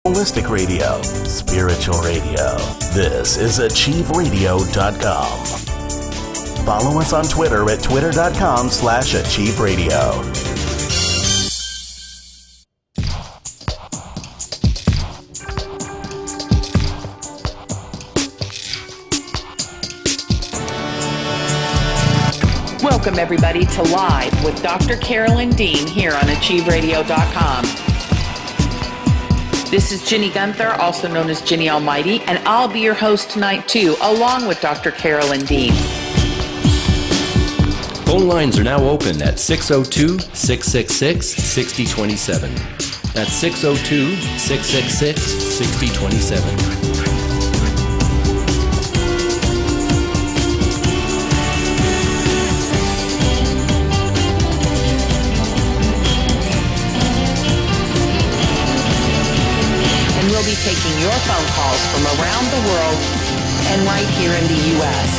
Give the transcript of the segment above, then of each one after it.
Holistic radio, spiritual radio. This is achieveradio.com. Follow us on Twitter at twitter.com/achieveradio. Welcome, everybody, to Live with Dr. Carolyn Dean here on achieveradio.com. This is Ginny Gunther, also known as Ginny Almighty, and I'll be your host tonight, too, along with Dr. Carolyn Dean. Phone lines are now open at 602-666-6027. That's 602-666-6027. We'll be taking your phone calls from around the world and right here in the U.S.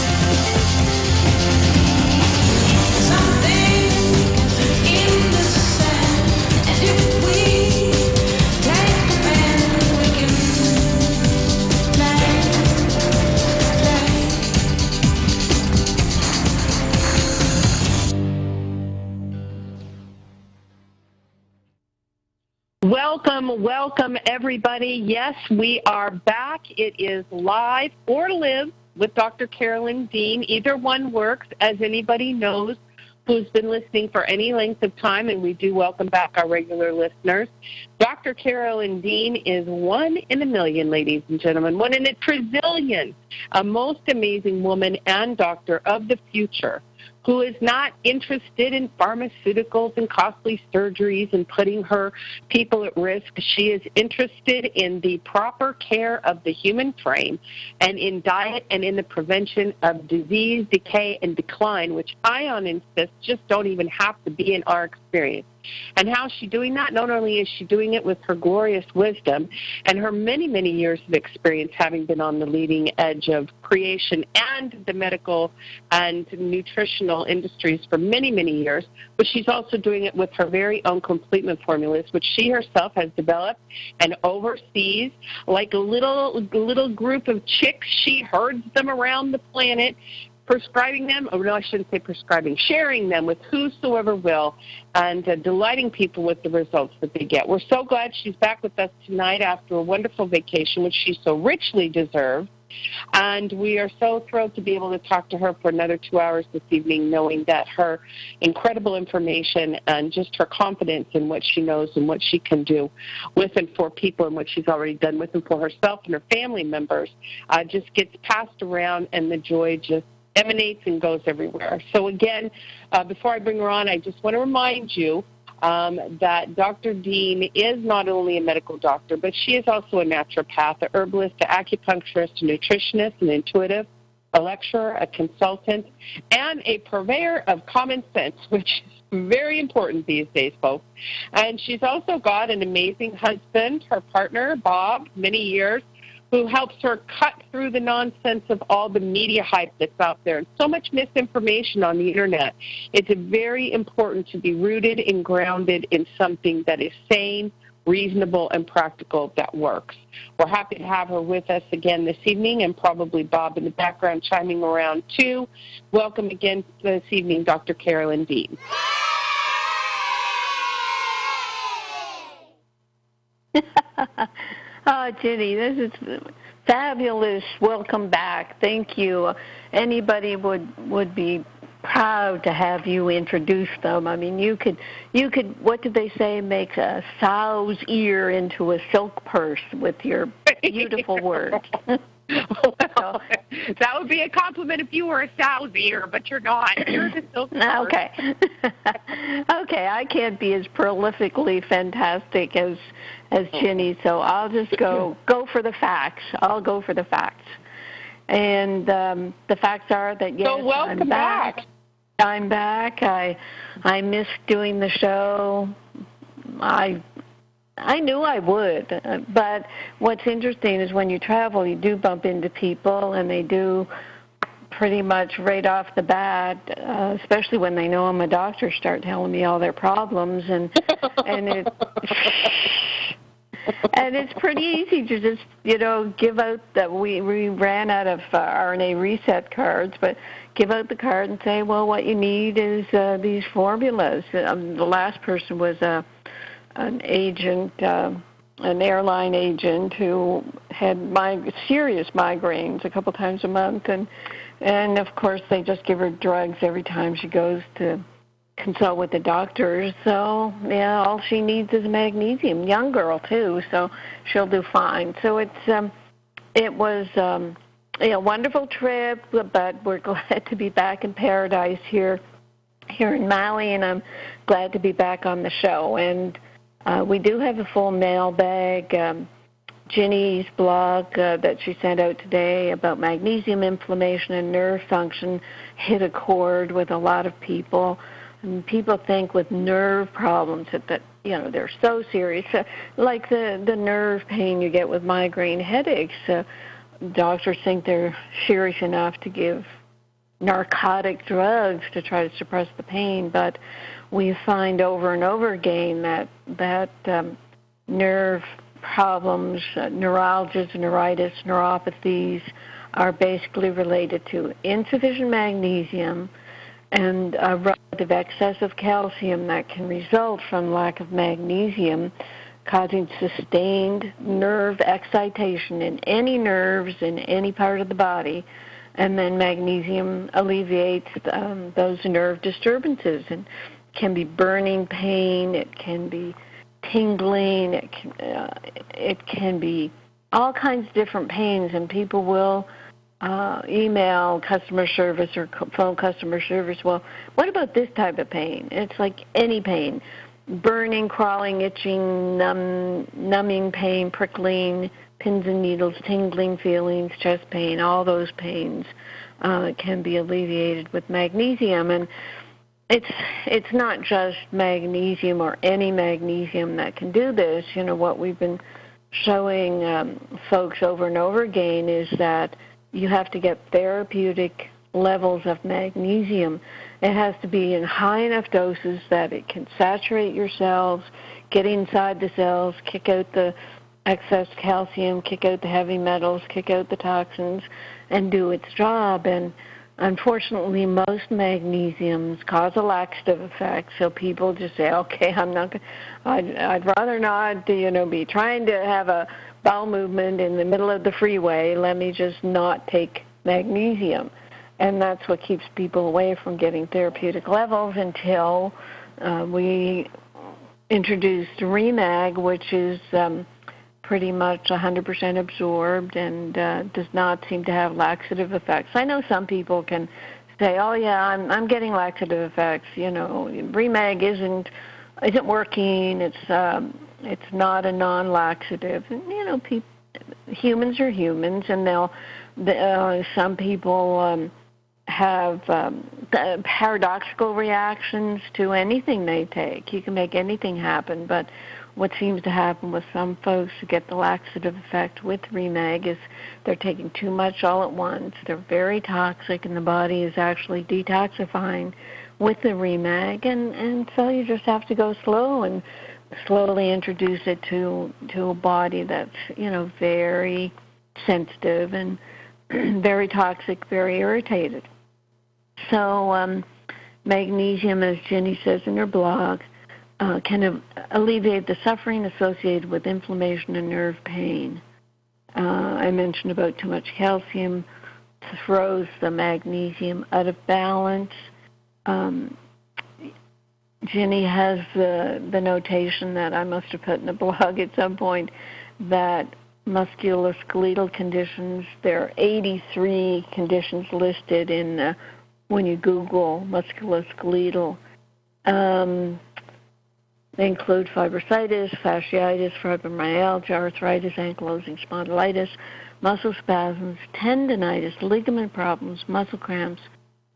Welcome, everybody. Yes, we are back. It is Live or Live with Dr. Carolyn Dean. Either one works, as anybody knows who's been listening for any length of time, and we do welcome back our regular listeners. Dr. Carolyn Dean is one in a million, ladies and gentlemen, one in a trillion, a most amazing woman and doctor of the future, who is not interested in pharmaceuticals and costly surgeries and putting her people at risk. She is interested in the proper care of the human frame and in diet and in the prevention of disease, decay, and decline, which I insist just don't even have to be in our experience. And how is she doing that? Not only is she doing it with her glorious wisdom and her many, many years of experience, having been on the leading edge of creation and the medical and nutritional industries for many, many years, but she's also doing it with her very own complement formulas, which she herself has developed and oversees like a little group of chicks. She herds them around the planet, prescribing them, or no, I shouldn't say prescribing, sharing them with whosoever will, and delighting people with the results that they get. We're so glad she's back with us tonight after a wonderful vacation, which she so richly deserved. And we are so thrilled to be able to talk to her for another 2 hours this evening, knowing that her incredible information and just her confidence in what she knows and what she can do with and for people and what she's already done with and for herself and her family members just gets passed around, and the joy just emanates and goes everywhere. So again, before I bring her on, I just want to remind you that Dr. Dean is not only a medical doctor, but she is also a naturopath, a herbalist, an acupuncturist, a nutritionist, an intuitive, a lecturer, a consultant, and a purveyor of common sense, which is very important these days, folks. And she's also got an amazing husband, her partner, Bob, many years, who helps her cut through the nonsense of all the media hype that's out there and so much misinformation on the internet. It's very important to be rooted and grounded in something that is sane, reasonable, and practical that works. We're happy to have her with us again this evening, and probably Bob in the background chiming around too. Welcome again this evening, Dr. Carolyn Dean. Oh, Ginny, this is fabulous. Welcome back. Thank you. Anybody would be proud to have you introduce them. I mean, you could. What did they say? Make a sow's ear into a silk purse with your beautiful words. Well, that would be a compliment if you were a sow's ear, but you're not. You're the silk purse. Okay. Okay, I can't be as prolifically fantastic as Ginny, so I'll just go for the facts. I'll go for the facts. And the facts are that, yes, so welcome I'm back. I'm back. I missed doing the show. I knew I would, but what's interesting is when you travel, you do bump into people, and they do pretty much right off the bat, especially when they know I'm a doctor, start telling me all their problems, and it And it's pretty easy to just, give out that we ran out of RNA reset cards, but give out the card and say, well, what you need is these formulas. The last person was an agent, an airline agent who had serious migraines a couple times a month, and of course they just give her drugs every time she goes to consult with the doctors. So yeah, all she needs is magnesium. Young girl too, so she'll do fine. So it was a wonderful trip, but we're glad to be back in paradise here in Maui, and I'm glad to be back on the show. And we do have a full mailbag. Ginny's blog that she sent out today about magnesium inflammation and nerve function hit a chord with a lot of people. And people think with nerve problems that they're so serious, like the nerve pain you get with migraine headaches. Doctors think they're serious enough to give narcotic drugs to try to suppress the pain, but we find over and over again that nerve problems, neuralgias, neuritis, neuropathies are basically related to insufficient magnesium and a relative excess of calcium that can result from lack of magnesium, causing sustained nerve excitation in any nerves in any part of the body. And then magnesium alleviates those nerve disturbances, and can be burning pain, it can be tingling, it can be all kinds of different pains, and people will email customer service or phone customer service, well, what about this type of pain? It's like any pain, burning, crawling, itching, numbing pain, prickling, pins and needles, tingling feelings, chest pain, all those pains can be alleviated with magnesium. And it's not just magnesium or any magnesium that can do this. What we've been showing folks over and over again is that you have to get therapeutic levels of magnesium. It has to be in high enough doses that it can saturate your cells, get inside the cells, kick out the excess calcium, kick out the heavy metals, kick out the toxins, and do its job. And unfortunately, most magnesiums cause a laxative effect, so people just say, okay, I'd rather not, be trying to have a bowel movement in the middle of the freeway. Let me just not take magnesium. And that's what keeps people away from getting therapeutic levels until we introduced REMAG, which is pretty much 100% absorbed and does not seem to have laxative effects. I know some people can say, oh yeah, I'm getting laxative effects. REMAG isn't working. It's not a non-laxative. And, humans are humans, and some people have paradoxical reactions to anything they take. You can make anything happen, but what seems to happen with some folks who get the laxative effect with REMAG is they're taking too much all at once. They're very toxic, and the body is actually detoxifying with the REMAG, and so you just have to go slow and slowly introduce it to a body that's, very sensitive and very toxic, very irritated. So magnesium, as Jenny says in her blog, can alleviate the suffering associated with inflammation and nerve pain. I mentioned about too much calcium throws the magnesium out of balance. Jenny has the notation that I must have put in the blog at some point that musculoskeletal conditions, there are 83 conditions listed in when you Google musculoskeletal. They include fibrositis, fasciitis, fibromyalgia, arthritis, ankylosing spondylitis, muscle spasms, tendinitis, ligament problems, muscle cramps,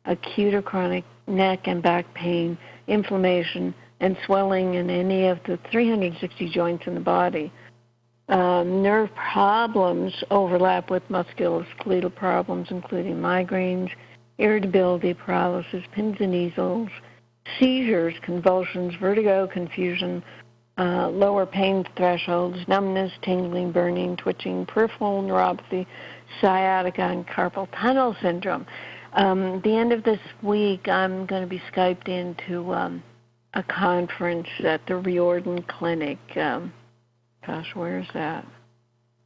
acute or chronic neck and back pain, inflammation, and swelling in any of the 360 joints in the body. Nerve problems overlap with musculoskeletal problems, including migraines, irritability, paralysis, pins and needles, seizures, convulsions, vertigo, confusion, lower pain thresholds, numbness, tingling, burning, twitching, peripheral neuropathy, sciatica, and carpal tunnel syndrome. The end of this week, I'm going to be Skyped into a conference at the Riordan Clinic. Where is that?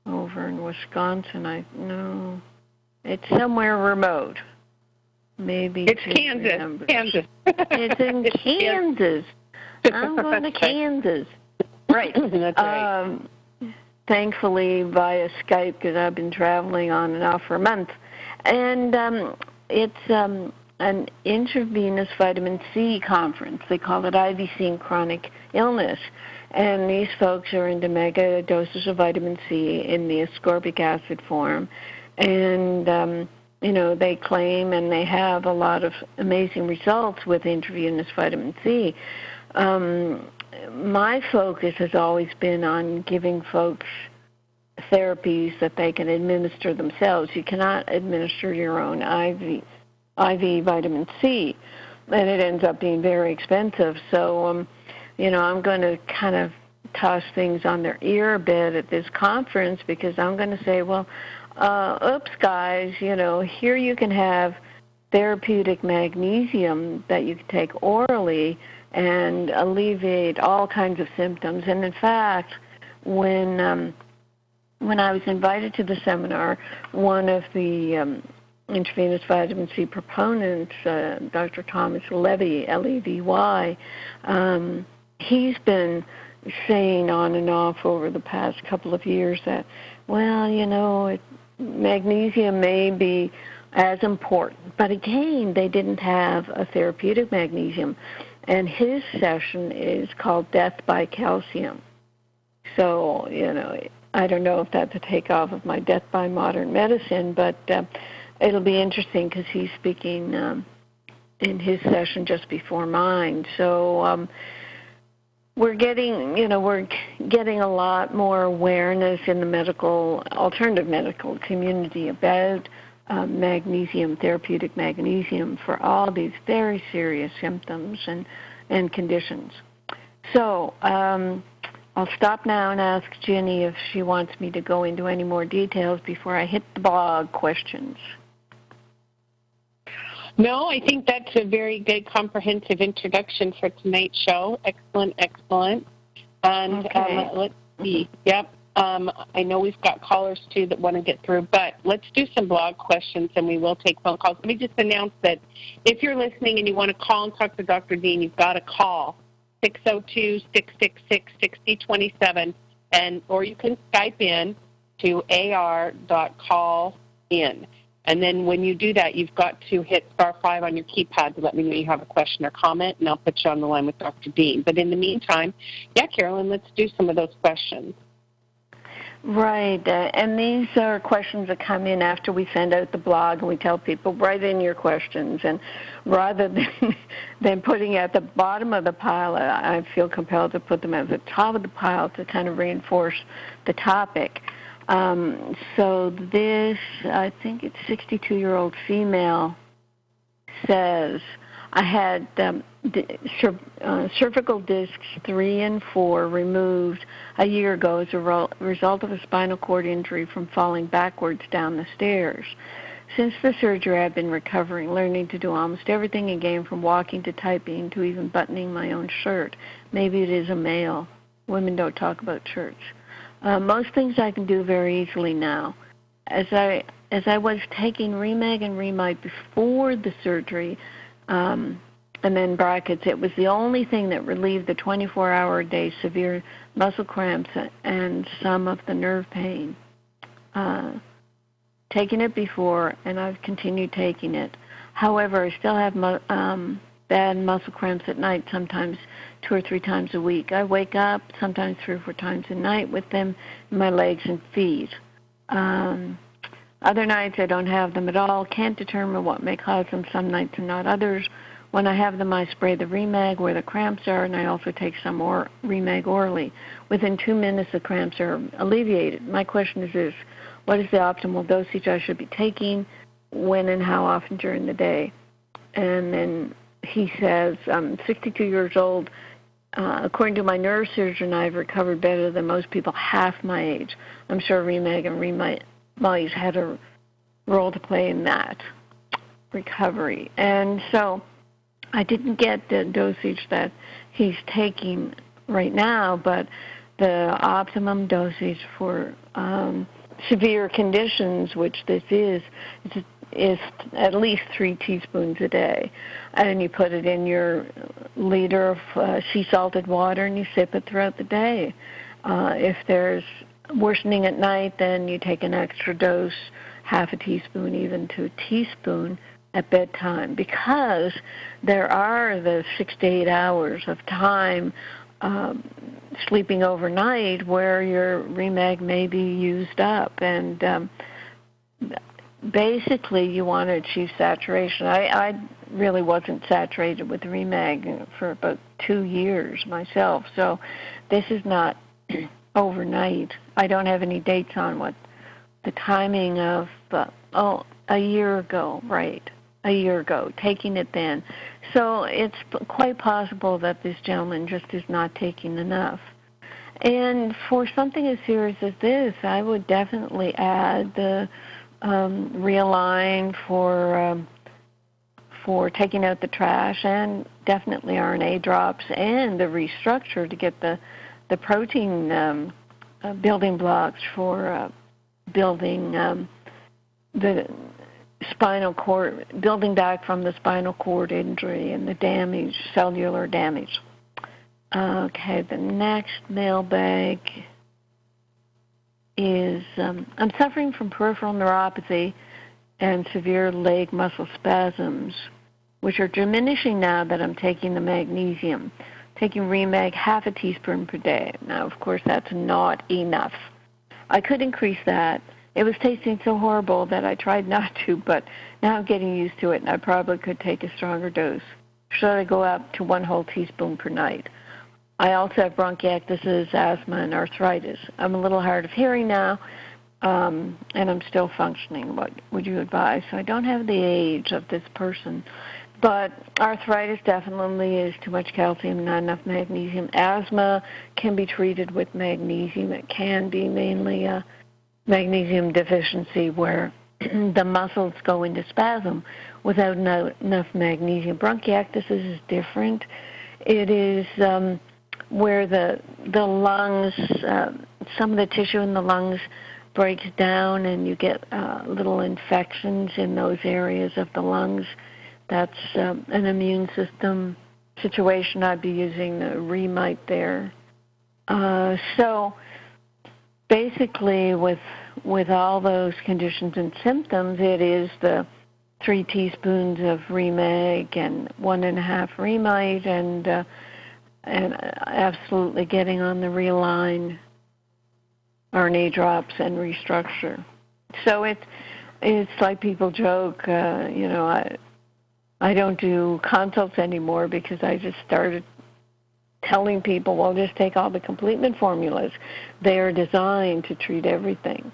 Over in Wisconsin. No, it's somewhere remote. Maybe it's Kansas. Kansas. It's in Kansas. I'm going to Kansas. Right. That's right. Thankfully via Skype, because I've been traveling on and off for a month. And it's an intravenous vitamin C conference. They call it IVC in chronic illness. And these folks are into mega doses of vitamin C in the ascorbic acid form. And, they claim and they have a lot of amazing results with intravenous vitamin C. My focus has always been on giving folks therapies that they can administer themselves. You cannot administer your own IV vitamin C, and it ends up being very expensive. So, I'm going to kind of toss things on their ear a bit at this conference, because I'm going to say, well, oops, guys, here you can have therapeutic magnesium that you can take orally and alleviate all kinds of symptoms. And in fact, when I was invited to the seminar, one of the intravenous vitamin C proponents, Dr. Thomas Levy, Levy, he's been saying on and off over the past couple of years that, magnesium may be as important. But again, they didn't have a therapeutic magnesium. And his session is called Death by Calcium. So, I don't know if that's a takeoff of my Death by Modern Medicine, but it'll be interesting because he's speaking in his session just before mine. So we're getting a lot more awareness in the alternative medical community about magnesium, therapeutic magnesium, for all these very serious symptoms and conditions. So I'll stop now and ask Ginny if she wants me to go into any more details before I hit the blog questions. No, I think that's a very good comprehensive introduction for tonight's show. Excellent. And okay. Let's see. Yep. I know we've got callers, too, that want to get through, but let's do some blog questions, and we will take phone calls. Let me just announce that if you're listening and you want to call and talk to Dr. Dean, you've got to call 602-666-6027, or you can Skype in to ar.callin. And then when you do that, you've got to hit *5 on your keypad to let me know you have a question or comment, and I'll put you on the line with Dr. Dean. But in the meantime, Carolyn, let's do some of those questions. Right, and these are questions that come in after we send out the blog, and we tell people, write in your questions. And rather than putting at the bottom of the pile, I feel compelled to put them at the top of the pile to kind of reinforce the topic. So this, I think it's 62-year-old female, says, I had cervical discs 3 and 4 removed a year ago as a result of a spinal cord injury from falling backwards down the stairs. Since the surgery, I've been recovering, learning to do almost everything again, from walking to typing to even buttoning my own shirt. Maybe it is a male. Women don't talk about shirts. Most things I can do very easily now. As I was taking Remag and Remite before the surgery, and then brackets, it was the only thing that relieved the 24-hour-a-day severe muscle cramps and some of the nerve pain. Taken it before, and I've continued taking it. However, I still have bad muscle cramps at night, sometimes 2 or 3 times a week. I wake up sometimes 3 or 4 times a night with them in my legs and feet. Other nights I don't have them at all. Can't determine what may cause them some nights and not others. When I have them, I spray the Remag where the cramps are, and I also take some Remag orally. Within 2 minutes, the cramps are alleviated. My question is this: what is the optimal dosage I should be taking, when and how often during the day? And then he says, I'm 62 years old, according to my neurosurgeon, I've recovered better than most people half my age. I'm sure Remag and Remite had a role to play in that recovery. And so I didn't get the dosage that he's taking right now, but the optimum dosage for severe conditions, which this is at least 3 teaspoons a day. And you put it in your liter of sea salted water and you sip it throughout the day. If there's worsening at night, then you take an extra dose, half a teaspoon even to a teaspoon at bedtime, because there are the 6 to 8 hours of time sleeping overnight where your Remag may be used up. And basically you want to achieve saturation. I really wasn't saturated with Remag for about 2 years myself, so this is not overnight. I don't have any dates on what the timing of, a year ago, right, a year ago, taking it then. So it's quite possible that this gentleman just is not taking enough. And for something as serious as this, I would definitely add the Realign for taking out the trash, and definitely RNA drops, and the Restructure to get the protein building blocks for building the spinal cord, building back from the spinal cord injury and the damage, cellular damage. Okay, the next mailbag is, I'm suffering from peripheral neuropathy and severe leg muscle spasms, which are diminishing now that I'm taking the magnesium. Taking Remag half a teaspoon per day. Now, of course, that's not enough. I could increase that. It was tasting so horrible that I tried not to, but now I'm getting used to it, and I probably could take a stronger dose. Should I go up to 1 whole teaspoon per night? I also have bronchiectasis, asthma, and arthritis. I'm a little hard of hearing now, and I'm still functioning. What would you advise? So I don't have the age of this person, but arthritis definitely is too much calcium, not enough magnesium. Asthma can be treated with magnesium. It can be mainly a magnesium deficiency where the muscles go into spasm without enough magnesium. Bronchiectasis is different. It is where the lungs, some of the tissue in the lungs breaks down and you get little infections in those areas of the lungs. That's an immune system situation. I'd be using the Remite there. So basically with all those conditions and symptoms, it is the 3 teaspoons of Remag and 1.5 Remite, and absolutely getting on the Realign, RNA drops, and Restructure. So it's like people joke, I don't do consults anymore because I just started telling people, well, just take all the complement formulas. They are designed to treat everything.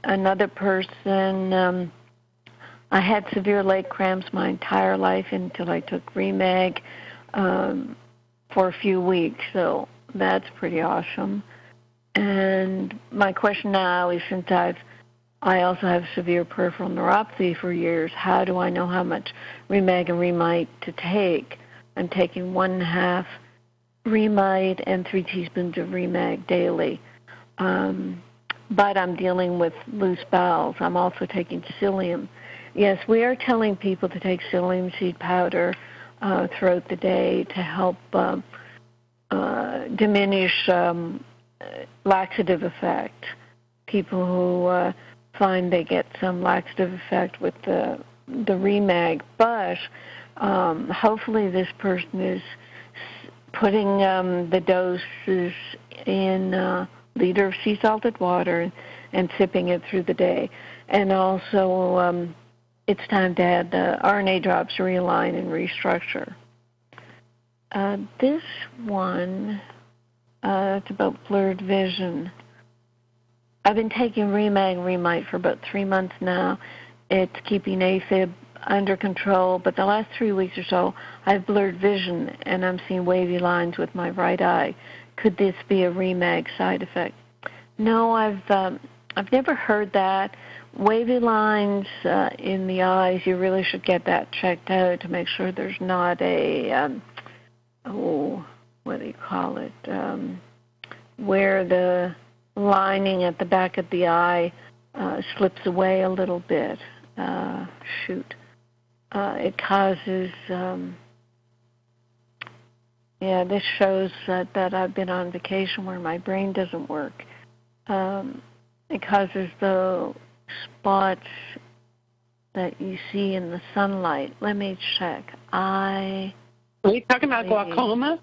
Another person, I had severe leg cramps my entire life until I took Remag for a few weeks, so that's pretty awesome. And my question now is, since I also have severe peripheral neuropathy for years, how do I know how much Remag and Remite to take? I'm taking 1.5 Remite and 3 teaspoons of Remag daily. But I'm dealing with loose bowels. I'm also taking psyllium. Yes, we are telling people to take psyllium seed powder throughout the day to help diminish laxative effect. People who find they get some laxative effect with the Remag, but hopefully this person is putting the doses in a liter of sea salted water and sipping it through the day. And also it's time to add the RNA drops, Realign, and Restructure. This one, it's about blurred vision. I've been taking Remag and Remite for about 3 months now. It's keeping AFib under control, but the last 3 weeks or so, I've blurred vision, and I'm seeing wavy lines with my right eye. Could this be a REMAG side effect? No, I've never heard that. Wavy lines in the eyes, you really should get that checked out to make sure there's not a, what do you call it, where the lining at the back of the eye slips away a little bit. It causes, this shows that I've been on vacation where my brain doesn't work. It causes the spots that you see in the sunlight. Let me check. Are you talking about glaucoma?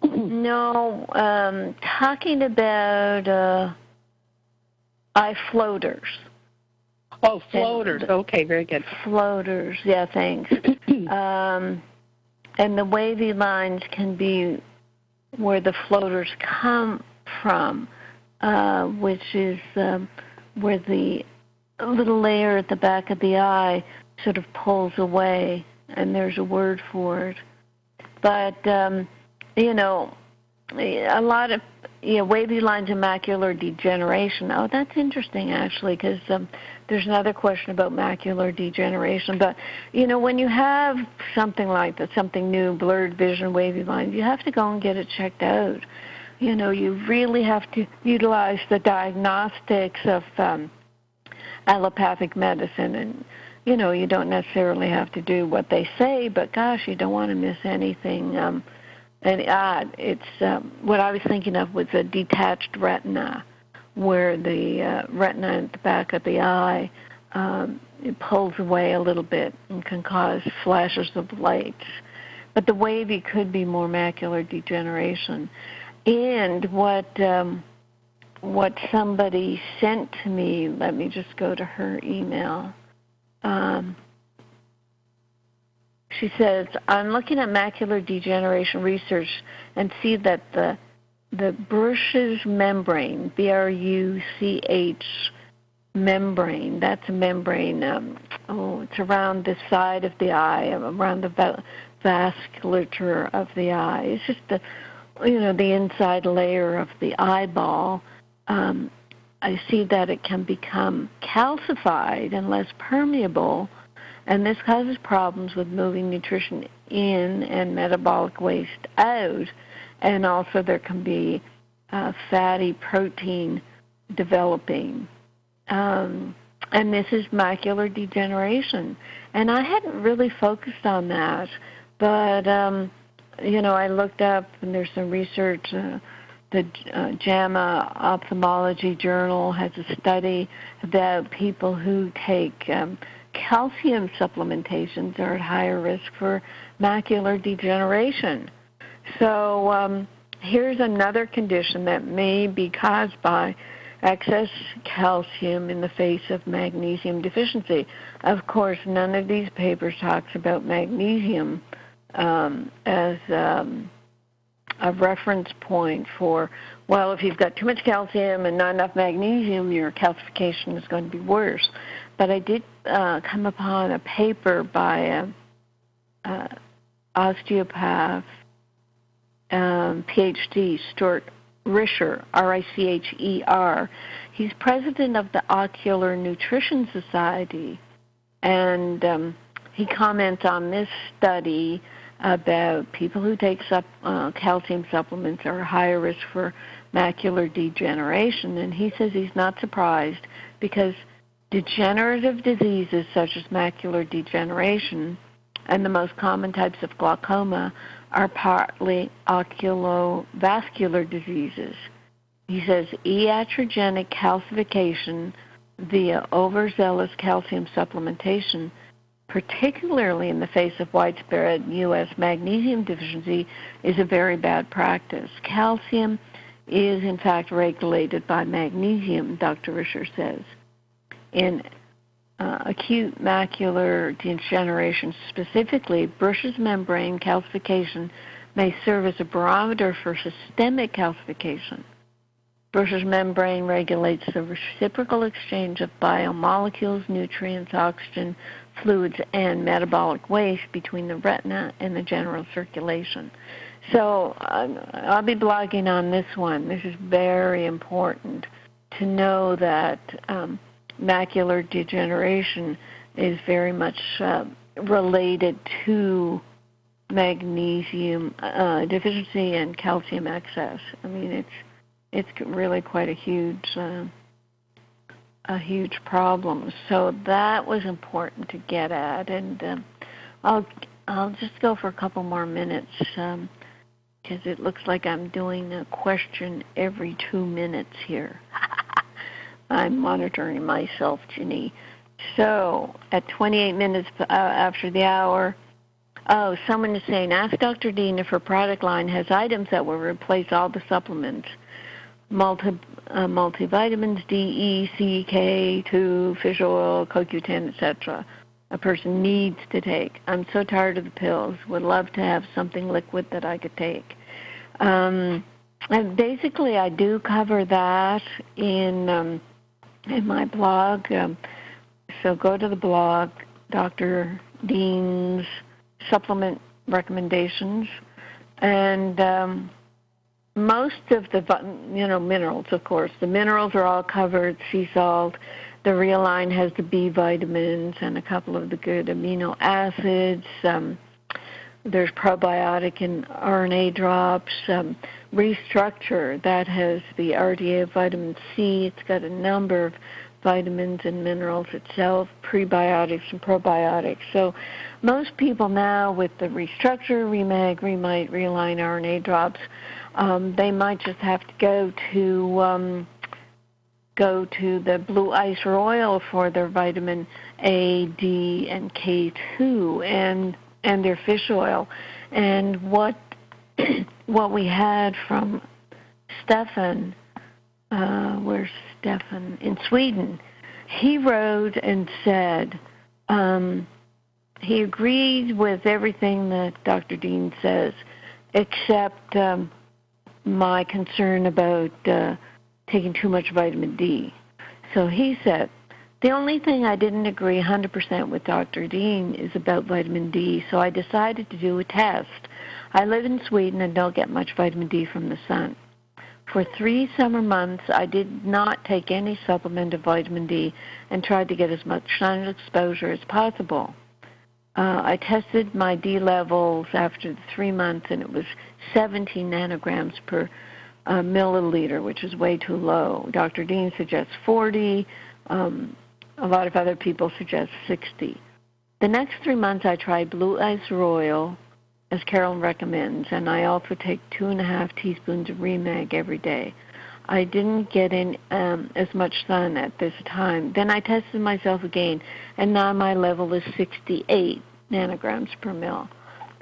No, talking about eye floaters. Oh, floaters. Okay, very good. Floaters, yeah, thanks. And the wavy lines can be where the floaters come from, which is where the little layer at the back of the eye sort of pulls away, and there's a word for it. But, a lot of wavy lines and macular degeneration. Oh, that's interesting, actually, because there's another question about macular degeneration. But, when you have something like that, something new, blurred vision, wavy lines, you have to go and get it checked out. You really have to utilize the diagnostics of allopathic medicine. And, you don't necessarily have to do what they say, but, gosh, you don't want to miss anything. It's what I was thinking of was a detached retina, where the retina at the back of the eye it pulls away a little bit and can cause flashes of lights. But the wavy could be more macular degeneration. And what somebody sent to me, let me just go to her email. She says, I'm looking at macular degeneration research and see that the Bruch's membrane, B-R-U-C-H membrane, that's a membrane, it's around the side of the eye, around the vasculature of the eye. It's just the inside layer of the eyeball. I see that it can become calcified and less permeable, and this causes problems with moving nutrition in and metabolic waste out. And also there can be fatty protein developing. And this is macular degeneration. And I hadn't really focused on that. But, I looked up, and there's some research. The JAMA Ophthalmology Journal has a study about people who take calcium supplementations are at higher risk for macular degeneration. So here's another condition that may be caused by excess calcium in the face of magnesium deficiency. Of course, none of these papers talks about magnesium as a reference point for, well, if you've got too much calcium and not enough magnesium, your calcification is going to be worse. But I did come upon a paper by an osteopath, PhD, Stuart Richer, R-I-C-H-E-R. He's president of the Ocular Nutrition Society, and he comments on this study about people who take calcium supplements are higher risk for macular degeneration. And he says he's not surprised because degenerative diseases such as macular degeneration and the most common types of glaucoma are partly oculovascular diseases. He says iatrogenic calcification via overzealous calcium supplementation, particularly in the face of widespread U.S. magnesium deficiency, is a very bad practice. Calcium is, in fact, regulated by magnesium, Dr. Richer says. In acute macular degeneration specifically, Bruch's membrane calcification may serve as a barometer for systemic calcification. versus membrane regulates the reciprocal exchange of biomolecules, nutrients, oxygen, fluids, and metabolic waste between the retina and the general circulation. So I'll be blogging on this one. This is very important to know that macular degeneration is very much related to magnesium deficiency and calcium excess. I mean, it's really quite a huge problem. So that was important to get at, and I'll just go for a couple more minutes because it looks like I'm doing a question every 2 minutes here. I'm monitoring myself, Ginny. So at 28 minutes after the hour, someone is saying, ask Dr. Dean if her product line has items that will replace all the supplements, multivitamins, D, E, C, K2, fish oil, CoQ10, etc. a person needs to take. I'm so tired of the pills. Would love to have something liquid that I could take. And basically, I do cover that in my blog. So go to the blog, Dr. Dean's supplement recommendations, and most of the minerals, of course. The minerals are all covered. Sea salt. The Realign has the B vitamins and a couple of the good amino acids. There's probiotic and RNA drops. Restructure, that has the RDA of vitamin C. It's got a number of vitamins and minerals itself, prebiotics and probiotics. So most people now with the Restructure, Remag, Remite, Realign RNA drops, they might just have to go to the Blue Ice Royal for their vitamin A, D, and K2 and their fish oil. And what we had from Stefan, where's Stefan? In Sweden, he wrote and said he agreed with everything that Dr. Dean says, except my concern about taking too much vitamin D. So he said, the only thing I didn't agree 100% with Dr. Dean is about vitamin D, so I decided to do a test. I live in Sweden and don't get much vitamin D from the sun. For 3 summer months, I did not take any supplement of vitamin D and tried to get as much sun exposure as possible. I tested my D levels after the 3 months, and it was 17 nanograms per milliliter, which is way too low. Dr. Dean suggests 40. A lot of other people suggest 60. The next 3 months, I tried Blue Ice Royal, as Carolyn recommends, and I also take 2.5 teaspoons of Remag every day. I didn't get in as much sun at this time. Then I tested myself again, and now my level is 68 nanograms per mil,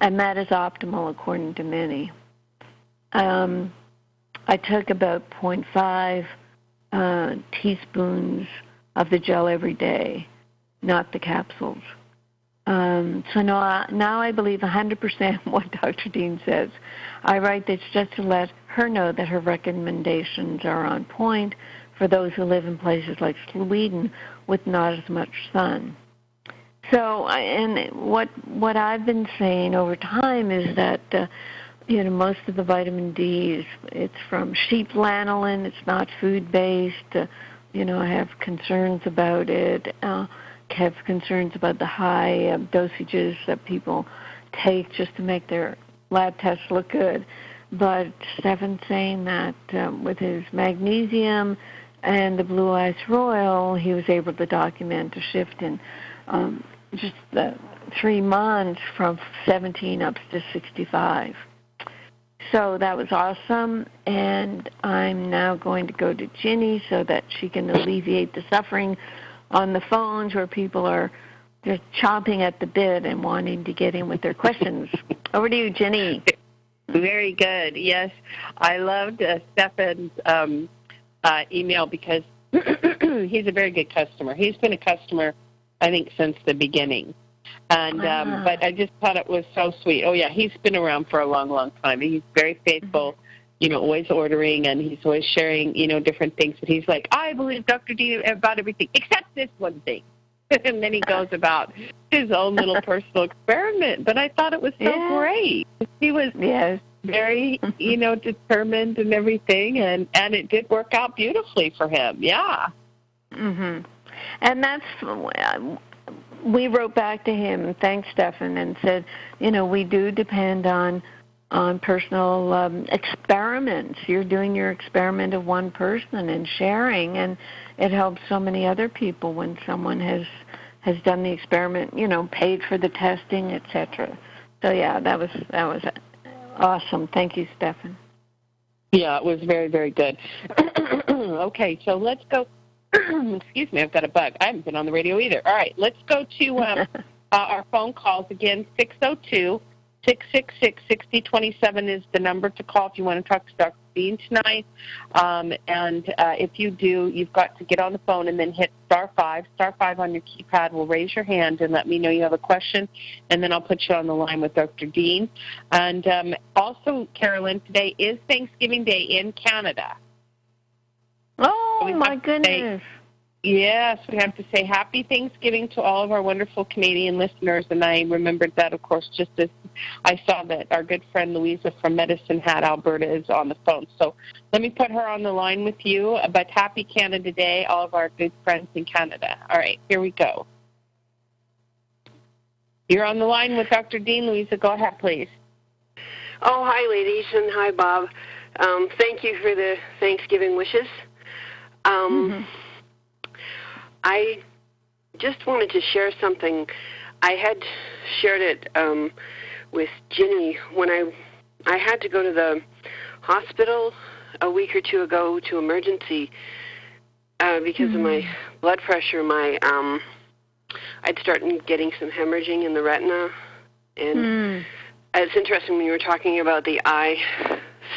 and that is optimal according to many. I took about 0.5 teaspoons of the gel every day, not the capsules. So now I believe 100% what Dr. Dean says. I write this just to let her know that her recommendations are on point for those who live in places like Sweden with not as much sun. So, and what I've been saying over time is that most of the vitamin D it's from sheep lanolin. It's not food-based. I have concerns about it. Have concerns about the high dosages that people take just to make their lab tests look good. But Stefan's saying that with his magnesium and the Blue Ice Royal, he was able to document a shift in just 3 months from 17 up to 65. So that was awesome, and I'm now going to go to Ginny so that she can alleviate the suffering on the phones where people are just chomping at the bit and wanting to get in with their questions. Over to you, Ginny. Very good. Yes, I loved Stefan's email because he's a very good customer. He's been a customer, I think, since the beginning. And but I just thought it was so sweet. Oh, yeah, he's been around for a long, long time. He's very faithful always ordering, and he's always sharing, different things. But he's like, I believe Dr. Dean about everything except this one thing. And then he goes about his own little personal experiment. But I thought it was so great. He was very, determined and everything, and it did work out beautifully for him. Yeah. Mhm. And that's, we wrote back to him and thanked Stephan and said, we do depend on personal experiments. You're doing your experiment of one person and sharing, and it helps so many other people when someone has done the experiment, paid for the testing, etc. So yeah, that was awesome. Thank you, Stephan. Yeah, it was very, very good. Okay, so let's go. Excuse me, I've got a bug. I haven't been on the radio either. All right, let's go to our phone calls again. 602-666-6027 is the number to call if you want to talk to Dr. Dean tonight. And if you do, you've got to get on the phone and then hit star 5 on your keypad. Will raise your hand and let me know you have a question, and then I'll put you on the line with Dr. Dean. And also, Carolyn, today is Thanksgiving Day in Canada. Oh, my goodness. Yes, we have to say Happy Thanksgiving to all of our wonderful Canadian listeners, and I remembered that, of course, just as I saw that our good friend Louisa from Medicine Hat, Alberta, is on the phone. So let me put her on the line with you, but Happy Canada Day, all of our good friends in Canada. All right, here we go. You're on the line with Dr. Dean. Louisa, go ahead, please. Oh, hi, ladies, and hi, Bob. Thank you for the Thanksgiving wishes. I just wanted to share something. I had shared it with Ginny when I had to go to the hospital a week or two ago to emergency because of my blood pressure. I'd started getting some hemorrhaging in the retina, and it's interesting when you were talking about the eye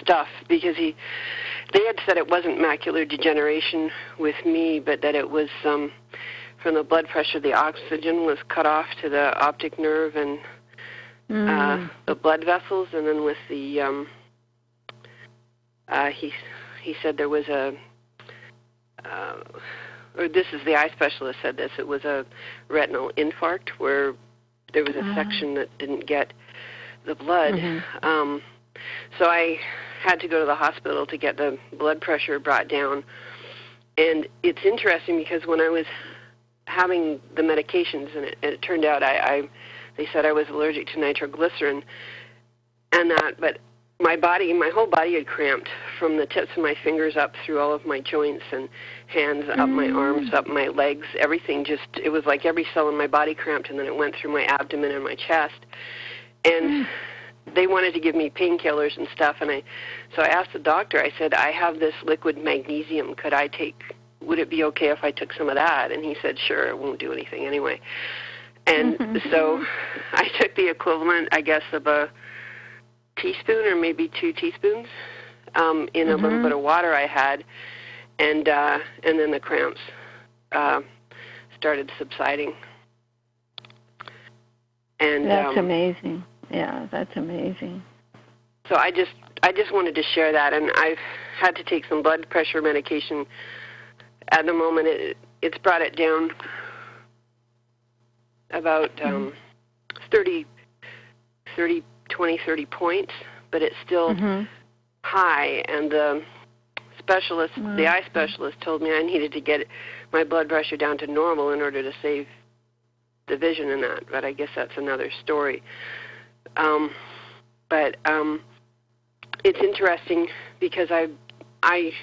stuff because they had said it wasn't macular degeneration with me, but that it was from the blood pressure, the oxygen was cut off to the optic nerve and the blood vessels, and then with the he said there was or this is the eye specialist said this, it was a retinal infarct where there was a section that didn't get the blood. So I had to go to the hospital to get the blood pressure brought down. And it's interesting because when I was having the medications, and it turned out they said I was allergic to nitroglycerin and that, but my whole body had cramped from the tips of my fingers up through all of my joints and hands, up my arms, up my legs, everything it was like every cell in my body cramped, and then it went through my abdomen and my chest. And they wanted to give me painkillers and stuff, and so I asked the doctor, I said, I have this liquid magnesium, would it be okay if I took some of that? And he said, sure, it won't do anything anyway. And so I took the equivalent, I guess, of a teaspoon or maybe 2 teaspoons in a little bit of water I had, and then the cramps started subsiding. And that's amazing. Yeah, that's amazing. So I just wanted to share that, and I've had to take some blood pressure medication. At the moment, it's brought it down about 30 points, but it's still high. And the specialist, the eye specialist, told me I needed to get my blood pressure down to normal in order to save the vision in that. But I guess that's another story. But it's interesting because I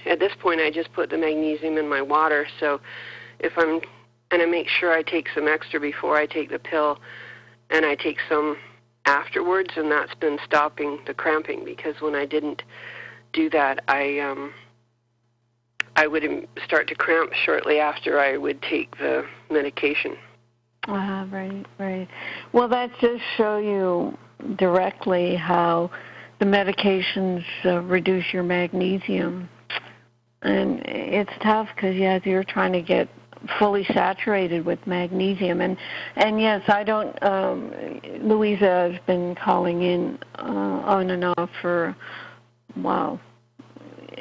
at this point I just put the magnesium in my water. So and I make sure I take some extra before I take the pill, and I take some afterwards, and that's been stopping the cramping, because when I didn't do that, I would start to cramp shortly after I would take the medication. Right. Well, that does show you directly how the medications reduce your magnesium. And it's tough because, yes, you're trying to get fully saturated with magnesium. And yes, I don't, Louisa has been calling in on and off for,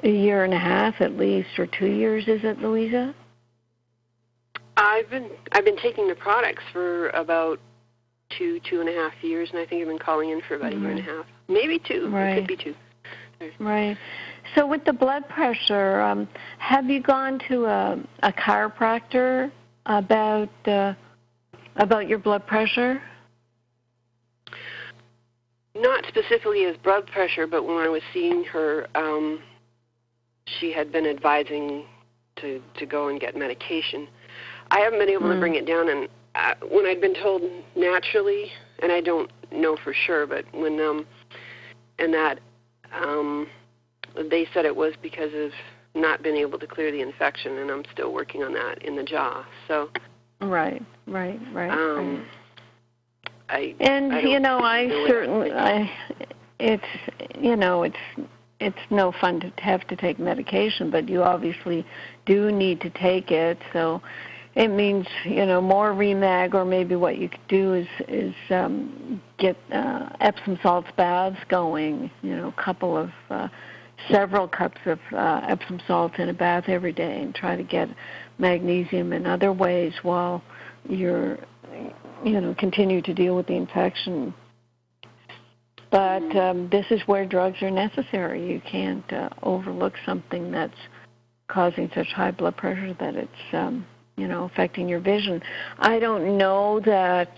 a year and a half at least, or 2 years, is it, Louisa? I've been taking the products for about 2.5 years, and I think I've been calling in for about a year and a half, maybe 2. Right. It could be 2. Right. So with the blood pressure, have you gone to a chiropractor about your blood pressure? Not specifically as blood pressure, but when I was seeing her, she had been advising to go and get medication. I haven't been able to bring it down, and when I'd been told naturally, and I don't know for sure, but when they said it was because of not being able to clear the infection, and I'm still working on that in the jaw. So right. It's no fun to have to take medication, but you obviously do need to take it. So it means, more Remag, or maybe what you could do is get Epsom salts baths going. Several cups of Epsom salts in a bath every day, and try to get magnesium in other ways while you're, continue to deal with the infection. But this is where drugs are necessary. You can't overlook something that's causing such high blood pressure that it's, affecting your vision. I don't know that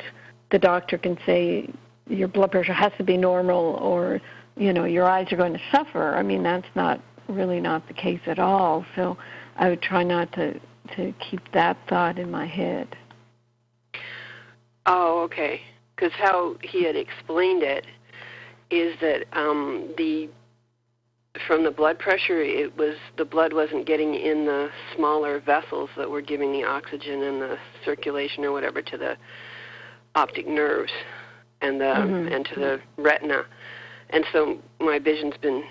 the doctor can say your blood pressure has to be normal, or, your eyes are going to suffer. I mean, that's not the case at all. So I would try not to keep that thought in my head. Oh, okay. Because how he had explained it is that from the blood pressure, the blood wasn't getting in the smaller vessels that were giving the oxygen and the circulation or whatever to the optic nerves and and to the retina, and so my vision's been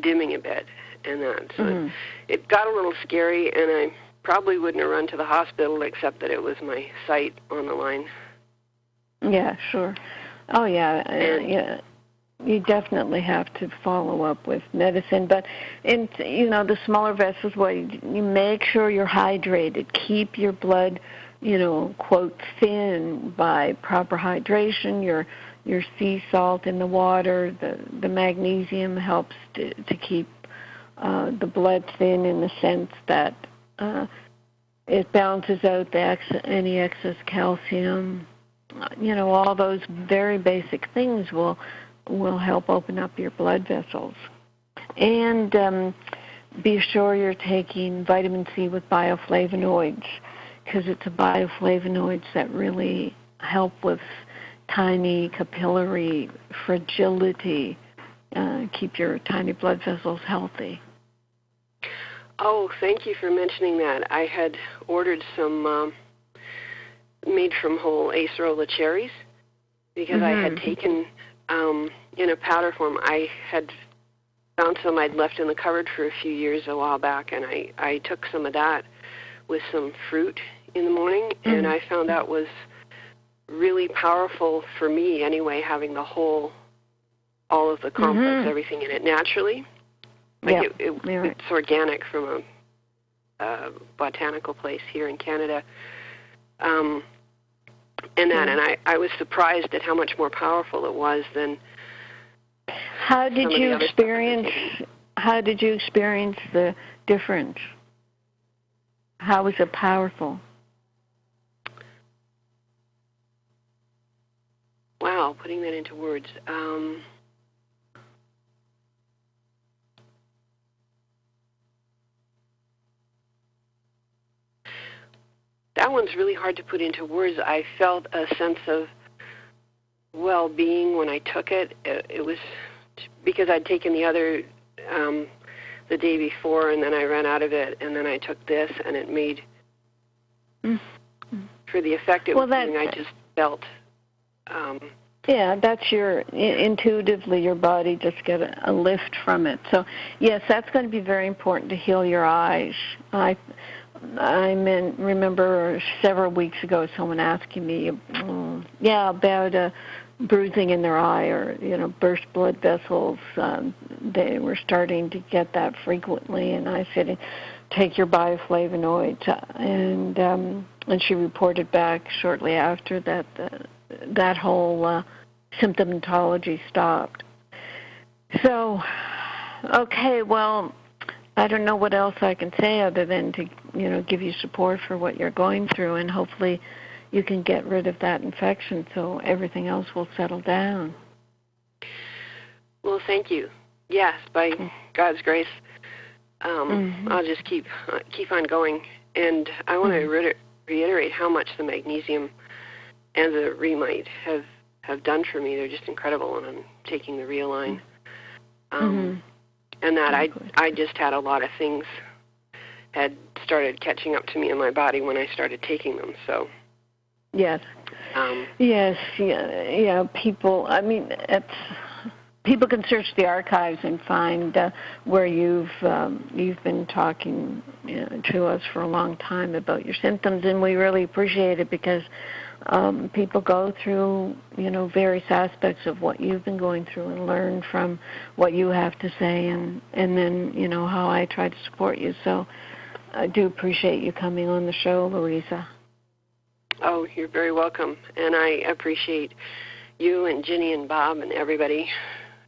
dimming a bit, and that so it got a little scary, and I probably wouldn't have run to the hospital except that it was my sight on the line. Yeah, sure. Oh, yeah. You definitely have to follow up with medicine. But, the smaller vessels, you make sure you're hydrated. Keep your blood, quote, thin by proper hydration, your sea salt in the water. The magnesium helps to keep the blood thin in the sense that it balances out any excess calcium. All those very basic things will help open up your blood vessels. And be sure you're taking vitamin C with bioflavonoids, because it's the bioflavonoids that really help with tiny capillary fragility, keep your tiny blood vessels healthy. Oh, thank you for mentioning that. I had ordered some made from whole acerola cherries, because I had taken in a powder form. I had found some I'd left in the cupboard for a few years a while back, and I took some of that with some fruit in the morning, and I found out was really powerful for me anyway, having all of the complex, everything in it naturally. It's organic from a botanical place here in Canada. And I was surprised at how much more powerful it was than. How did you experience the difference? How was it powerful? Wow, putting that into words. That one's really hard to put into words. I felt a sense of well-being when I took it. It was because I'd taken the other the day before, and then I ran out of it, and then I took this, and it made, for the effect it was doing, I just felt... that's intuitively your body just get a lift from it. So, yes, that's going to be very important to heal your eyes. I remember several weeks ago someone asking me, about bruising in their eye, or burst blood vessels, they were starting to get that frequently, and I said, take your bioflavonoids, and she reported back shortly after that that whole symptomatology stopped. So, okay, well, I don't know what else I can say other than to, give you support for what you're going through, and hopefully you can get rid of that infection so everything else will settle down. Well, thank you. Yes, by God's grace, I'll just keep on going. And I want to reiterate how much the magnesium and the Remite have done for me. They're just incredible, and I'm taking the Realign. And that I just had a lot of things had started catching up to me in my body when I started taking them. So yes, people. I mean, people can search the archives and find where you've been talking to us for a long time about your symptoms, and we really appreciate it because people go through various aspects of what you've been going through and learn from what you have to say, and then how I try to support you. So I do appreciate you coming on the show, Louisa. Oh, you're very welcome, and I appreciate you and Ginny and Bob and everybody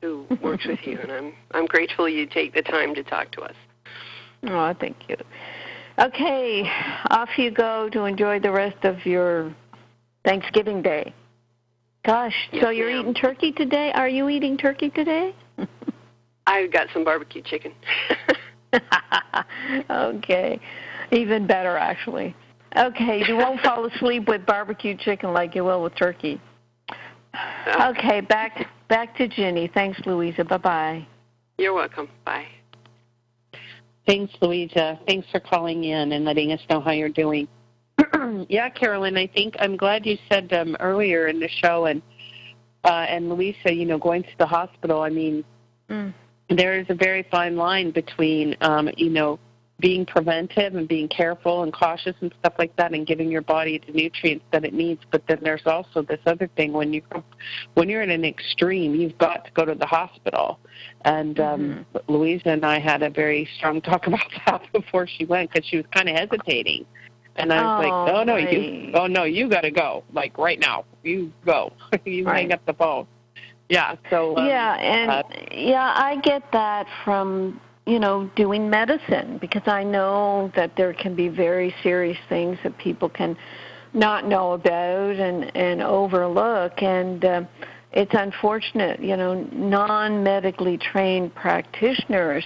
who works with you, and I'm grateful you take the time to talk to us. Oh, thank you. Okay, off you go to enjoy the rest of your Thanksgiving Day. Gosh, yes, so you're eating turkey today? Are you eating turkey today? I've got some barbecue chicken. Okay, even better, actually. Okay, you won't fall asleep with barbecue chicken like you will with turkey. Okay, back to Ginny. Thanks, Louisa. Bye-bye. You're welcome. Bye. Thanks, Louisa. Thanks for calling in and letting us know how you're doing. Yeah, Carolyn, I'm glad you said earlier in the show, and Louisa, going to the hospital, I mean, there is a very fine line between, being preventive and being careful and cautious and stuff like that and giving your body the nutrients that it needs. But then there's also this other thing, when you're in an extreme, you've got to go to the hospital. And Louisa and I had a very strong talk about that before she went, because she was kind of hesitating. And I was you got to go, like right now. You go. You hang up the phone. Yeah. So I get that from doing medicine, because I know that there can be very serious things that people can not know about and overlook, and it's unfortunate. Non-medically trained practitioners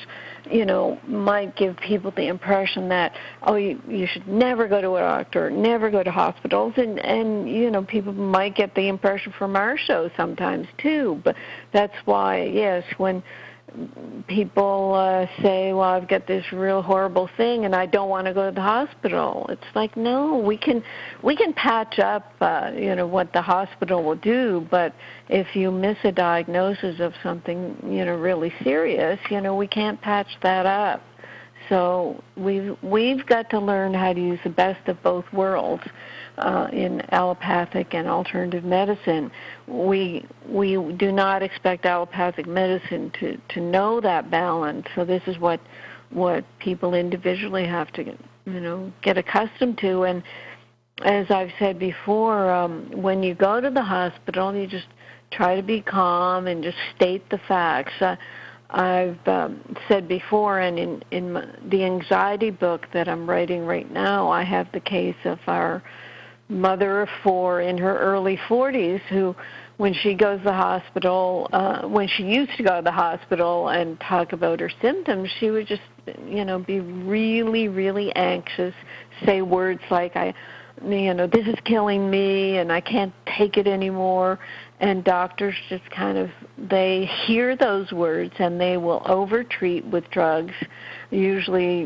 might give people the impression that, you should never go to a doctor, never go to hospitals, and people might get the impression from our show sometimes too. But that's why, yes, when people say, well, I've got this real horrible thing and I don't want to go to the hospital, it's like, no, we can patch up what the hospital will do, but if you miss a diagnosis of something really serious, we can't patch that up. So we've got to learn how to use the best of both worlds in allopathic and alternative medicine. We do not expect allopathic medicine to know that balance. So this is what people individually have to get accustomed to. And as I've said before, when you go to the hospital, you just try to be calm and just state the facts. I've said before, and in the anxiety book that I'm writing right now, I have the case of our mother of 4 in her early 40s who, when she goes to the hospital, when she used to go to the hospital and talk about her symptoms, she would just, be really, really anxious, say words like, this is killing me and I can't take it anymore. And doctors just they hear those words and they will overtreat with drugs, usually,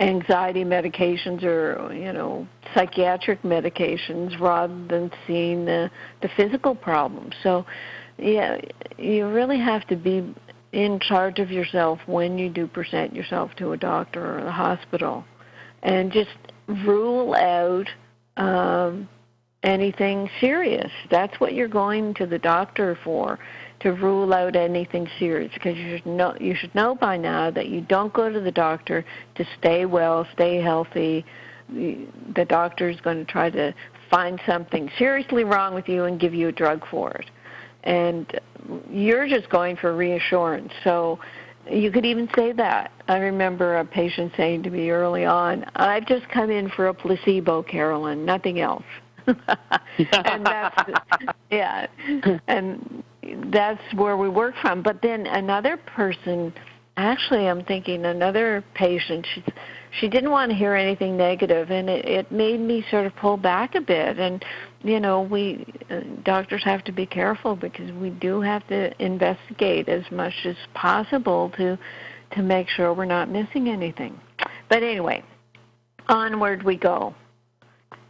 anxiety medications or, psychiatric medications, rather than seeing the physical problem. So, yeah, you really have to be in charge of yourself when you do present yourself to a doctor or the hospital, and just rule out anything serious. That's what you're going to the doctor for, to rule out anything serious, because you should know by now that you don't go to the doctor to stay well, stay healthy. The doctor is going to try to find something seriously wrong with you and give you a drug for it. And you're just going for reassurance. So you could even say that. I remember a patient saying to me early on, "I've just come in for a placebo, Carolyn, nothing else." And that's where we work from. But then another person, actually I'm thinking another patient, she didn't want to hear anything negative, and it made me sort of pull back a bit. And, we doctors have to be careful, because we do have to investigate as much as possible to make sure we're not missing anything. But anyway, onward we go.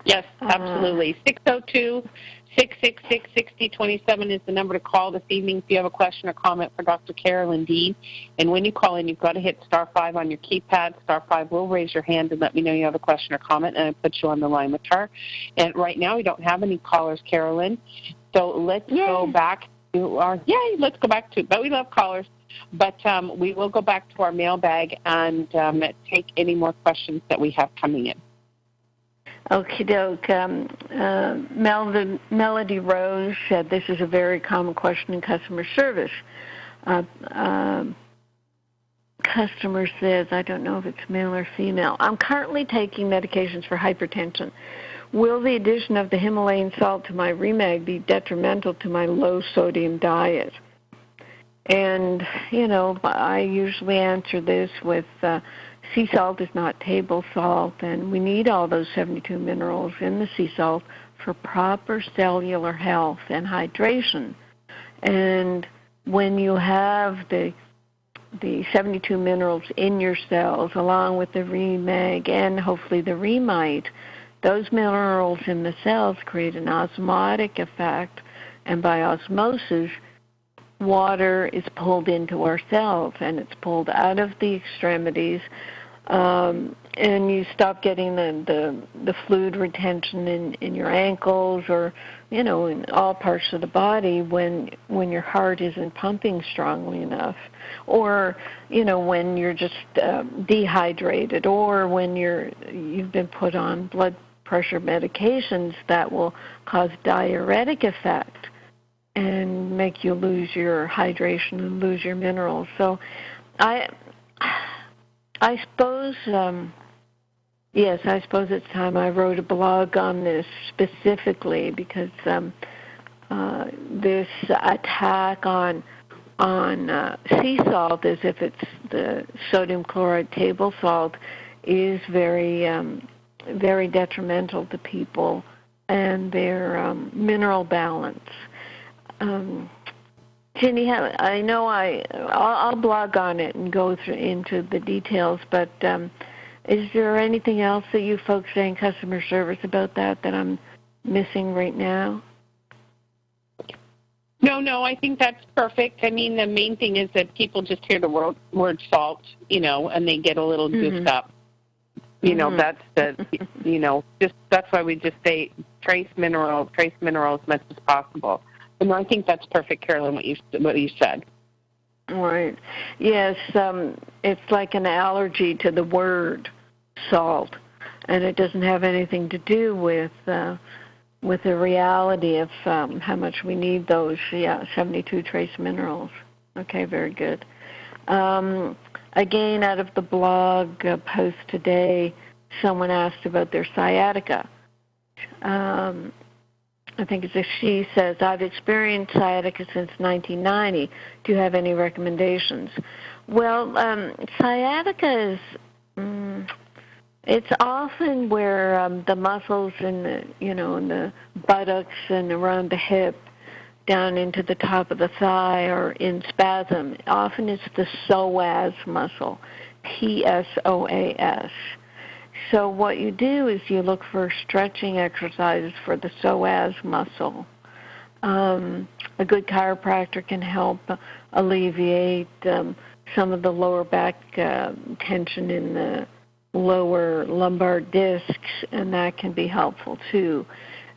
Yes, absolutely. 602-666-6027 is the number to call this evening if you have a question or comment for Dr. Carolyn Dean. And when you call in, you've got to hit *5 on your keypad. *5 will raise your hand and let me know you have a question or comment, and I put you on the line with her. And right now we don't have any callers, Carolyn. So let's go back to our, let's go back to, but we love callers. But we will go back to our mailbag and take any more questions that we have coming in. Okie doke. Melody Rose said this is a very common question in customer service. Customer says, I don't know if it's male or female, "I'm currently taking medications for hypertension. Will the addition of the Himalayan salt to my Remag be detrimental to my low-sodium diet?" And, I usually answer this with sea salt is not table salt, and we need all those 72 minerals in the sea salt for proper cellular health and hydration. And when you have the 72 minerals in your cells, along with the Remag and hopefully the Remite, those minerals in the cells create an osmotic effect, and by osmosis, water is pulled into our cells, and it's pulled out of the extremities, and you stop getting the fluid retention in your ankles, or in all parts of the body when your heart isn't pumping strongly enough, or when you're just dehydrated, or when you've been put on blood pressure medications that will cause diuretic effect and make you lose your hydration and lose your minerals. So I suppose, I suppose it's time I wrote a blog on this specifically, because this attack on sea salt, as if it's the sodium chloride table salt, is very, very detrimental to people and their mineral balance. Ginny, I know I'll blog on it and go into the details, but is there anything else that you folks say in customer service about that I'm missing right now? No, I think that's perfect. I mean, the main thing is that people just hear the word salt, and they get a little goofed up. That's that's why we just say trace mineral as much as possible. And I think that's perfect, Carolyn, what you said. Right. Yes, it's like an allergy to the word salt, and it doesn't have anything to do with the reality of how much we need those 72 trace minerals. Okay, very good. Again, out of the blog post today, someone asked about their sciatica. I think it's a she says, "I've experienced sciatica since 1990. Do you have any recommendations?" Well, sciatica is, it's often where the muscles in the buttocks and around the hip down into the top of the thigh are in spasm. Often it's the psoas muscle, PSOAS. So what you do is you look for stretching exercises for the psoas muscle. A good chiropractor can help alleviate some of the lower back tension in the lower lumbar discs, and that can be helpful too.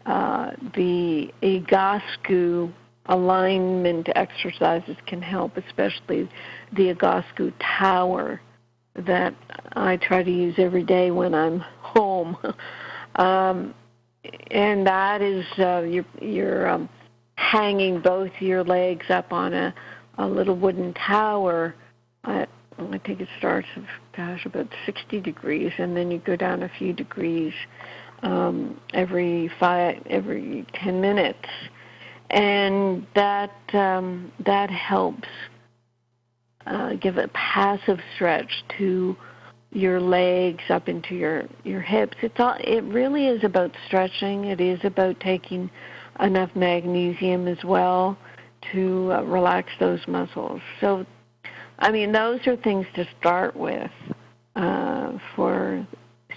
The Egoscue alignment exercises can help, especially the Egoscue Tower that I try to use every day when I'm home. And that is you're hanging both your legs up on a little wooden tower. I think it starts at, about 60 degrees, and then you go down a few degrees every 10 minutes. And that helps give a passive stretch to your legs up into your hips. It really is about stretching. It is about taking enough magnesium as well to relax those muscles. So, I mean, those are things to start with for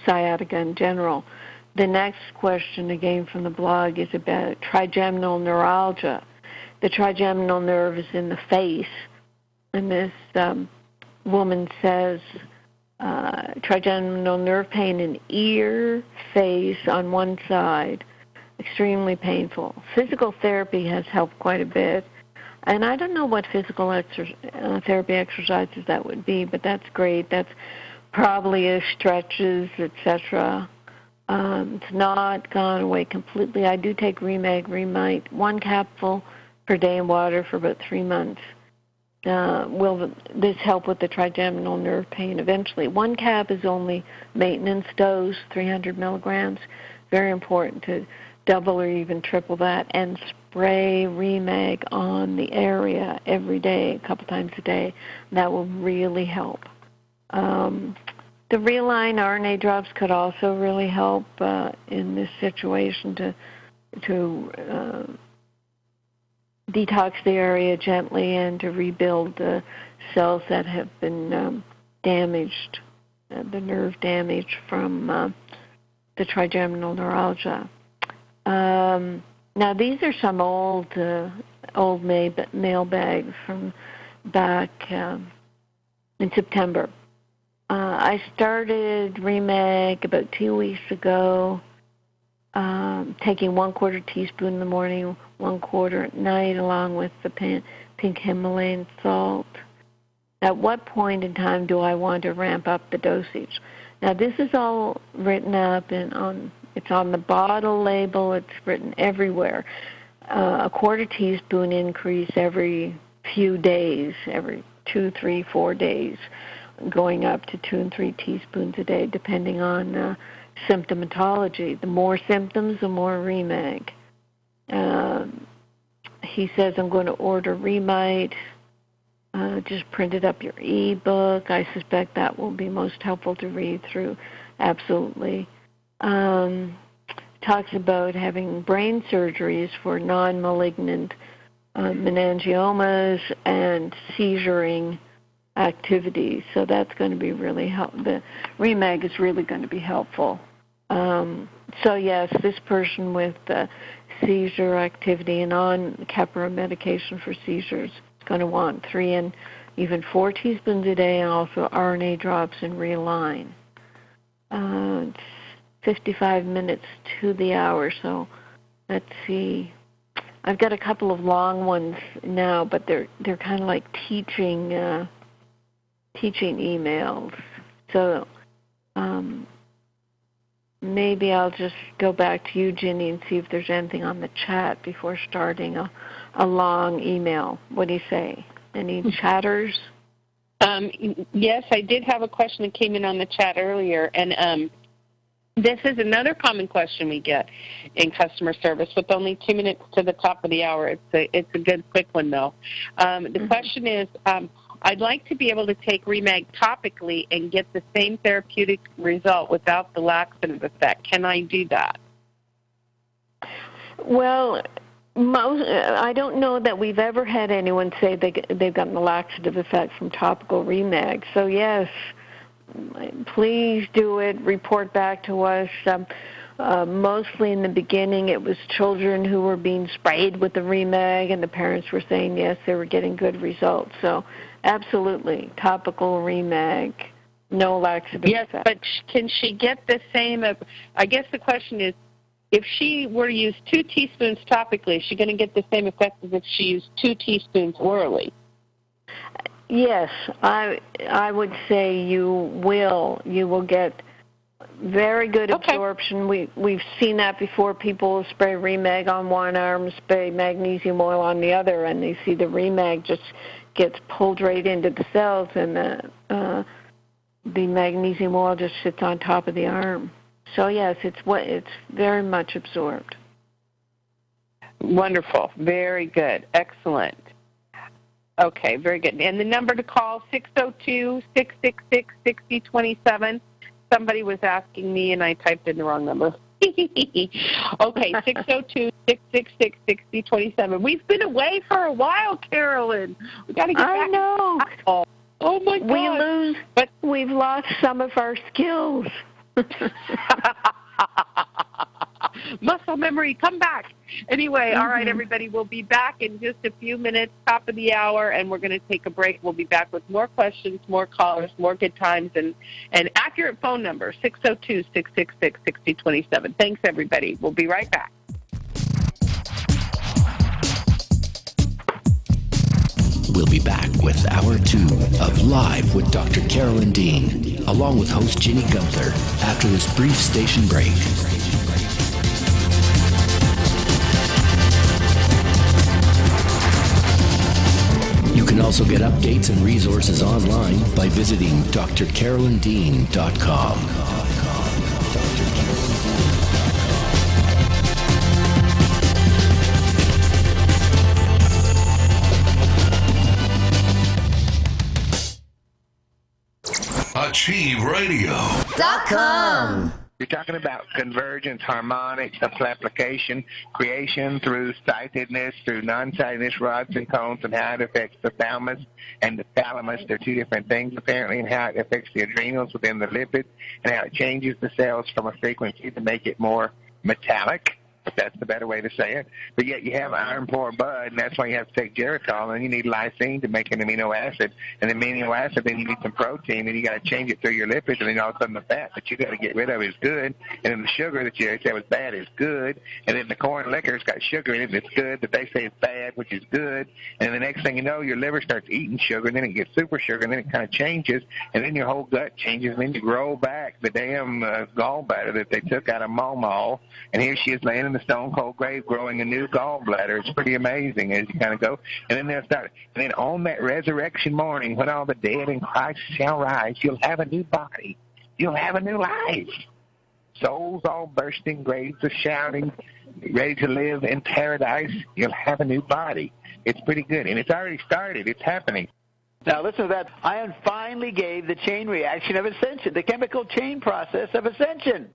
sciatica in general. The next question, again from the blog, is about trigeminal neuralgia. The trigeminal nerve is in the face, and this woman says trigeminal nerve pain in ear, face on one side, extremely painful. Physical therapy has helped quite a bit, and I don't know what physical therapy exercises that would be, but that's great. That's probably stretches, etc. It's not gone away completely. I do take Remite, 1 capsule per day in water for about 3 months. Will this help with the trigeminal nerve pain eventually? 1 cap is only maintenance dose, 300 milligrams. Very important to double or even triple that, and spray Remag on the area every day, a couple times a day. That will really help. The Reline RNA drops could also really help in this situation to detox the area gently and to rebuild the cells that have been damaged, the nerve damage from the trigeminal neuralgia. Now, these are some old mailbags from back in September. I started Remag about 2 weeks ago, taking 1/4 teaspoon in the morning, 1/4 at night, along with the pink Himalayan salt. At what point in time do I want to ramp up the dosage? Now, this is all written up it's on the bottle label. It's written everywhere. A 1/4 teaspoon increase every few days, every 2, 3, 4 days, going up to 2 and 3 teaspoons a day, depending on symptomatology. The more symptoms, the more Remag. He says, I'm going to order Remite. Just printed up your ebook. I suspect that will be most helpful to read through. Absolutely. Talks about having brain surgeries for non-malignant meningiomas and seizuring activities. So that's going to be really helpful. The Remag is really going to be helpful. So yes, this person with seizure activity and on Keppra medication for seizures is going to want 3 and even 4 teaspoons a day, and also RNA drops and Realign. It's 55 minutes to the hour, so let's see. I've got a couple of long ones now, but they're kind of like teaching emails. So maybe I'll just go back to you, Ginny, and see if there's anything on the chat before starting a long email. What do you say? Any chatters? Yes, I did have a question that came in on the chat earlier, and this is another common question we get in customer service with only 2 minutes to the top of the hour. It's a good quick one, though. The question is, I'd like to be able to take Remag topically and get the same therapeutic result without the laxative effect. Can I do that? Well, I don't know that we've ever had anyone say they've gotten the laxative effect from topical Remag. So, yes, please do it. Report back to us. Mostly in the beginning, it was children who were being sprayed with the Remag, and the parents were saying, yes, they were getting good results. So, absolutely, topical Remag, no laxative effect. Yes, but can she get the same? I guess the question is, if she were to use 2 teaspoons topically, is she going to get the same effect as if she used 2 teaspoons orally? Yes, I would say you will. You will get very good absorption. We've seen that before. People spray Remag on one arm, spray magnesium oil on the other, and they see the Remag just gets pulled right into the cells, and the magnesium oil just sits on top of the arm. So yes, it's very much absorbed. Wonderful. Very good. Excellent. Okay, very good. And the number to call, 602-666-6027. Somebody was asking me, and I typed in the wrong number. Okay, 602-666-6027. We've been away for a while, Carolyn. We got to get back. I know. Oh my God. We've lost some of our skills. Muscle memory, come back. Anyway, all right, everybody, we'll be back in just a few minutes, top of the hour, and we're going to take a break. We'll be back with more questions, more callers, more good times, and accurate phone number, 602-666-6027. Thanks, everybody. We'll be right back. We'll be back with Hour 2 of Live with Dr. Carolyn Dean, along with host Ginny Gunther, after this brief station break. You can also get updates and resources online by visiting drcarolyndean.com. AchieveRadio.com. You're talking about convergence, harmonics, application, creation through sightedness, through non-sightedness, rods and cones, and how it affects the thalamus and the thalamus. They're two different things, apparently, and how it affects the adrenals within the lipids, and how it changes the cells from a frequency to make it more metallic. If that's the better way to say it. But yet you have iron poor blood, and that's why you have to take geritol, and you need lysine to make an amino acid. And the amino acid, then you need some protein, and you got to change it through your lipids, and then all of a sudden the fat that you got to get rid of is good, and then the sugar that you said was bad is good, and then the corn liquor's got sugar in it, and it's good, but they say it's bad, which is good. And the next thing you know, your liver starts eating sugar, and then it gets super sugar, and then it kind of changes, and then your whole gut changes, and then you grow back the damn gallbladder that they took out of Momo, and here she is laying in the stone-cold grave growing a new gallbladder. It's pretty amazing as you kind of go. And then they'll start. And then on that resurrection morning, when all the dead in Christ shall rise, you'll have a new body. You'll have a new life. Souls all bursting, graves are shouting, ready to live in paradise. You'll have a new body. It's pretty good. And it's already started. It's happening. Now, listen to that. Iron finally gave the chain reaction of ascension, the chemical chain process of ascension.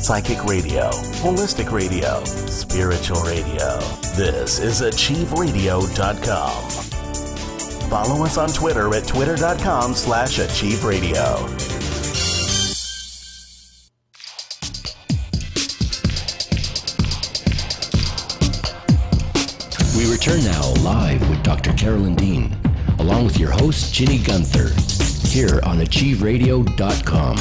Psychic radio, holistic radio, spiritual radio. This is AchieveRadio.com. Follow us on Twitter at twitter.com/AchieveRadio. We return now live with Dr. Carolyn Dean, along with your host, Ginny Gunther, here on AchieveRadio.com.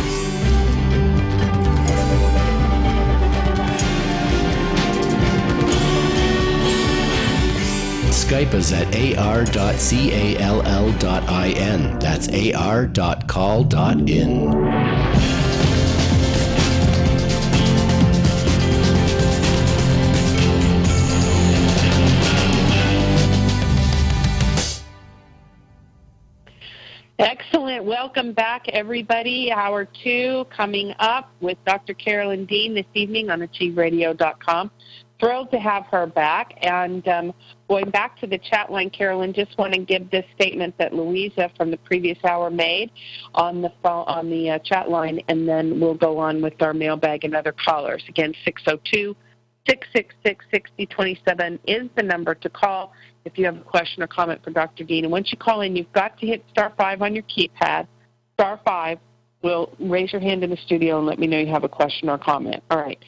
Skype is at ar.call.in. That's ar.call.in. Excellent. Welcome back, everybody. Hour 2 coming up with Dr. Carolyn Dean this evening on AchieveRadio.com. Thrilled to have her back. And going back to the chat line, Carolyn, just want to give this statement that Louisa from the previous hour made on the phone, on the chat line, and then we'll go on with our mailbag and other callers. Again, 602-666-6027 is the number to call if you have a question or comment for Dr. Dean. And once you call in, you've got to hit *5 on your keypad. *5 will raise your hand in the studio and let me know you have a question or comment. All right.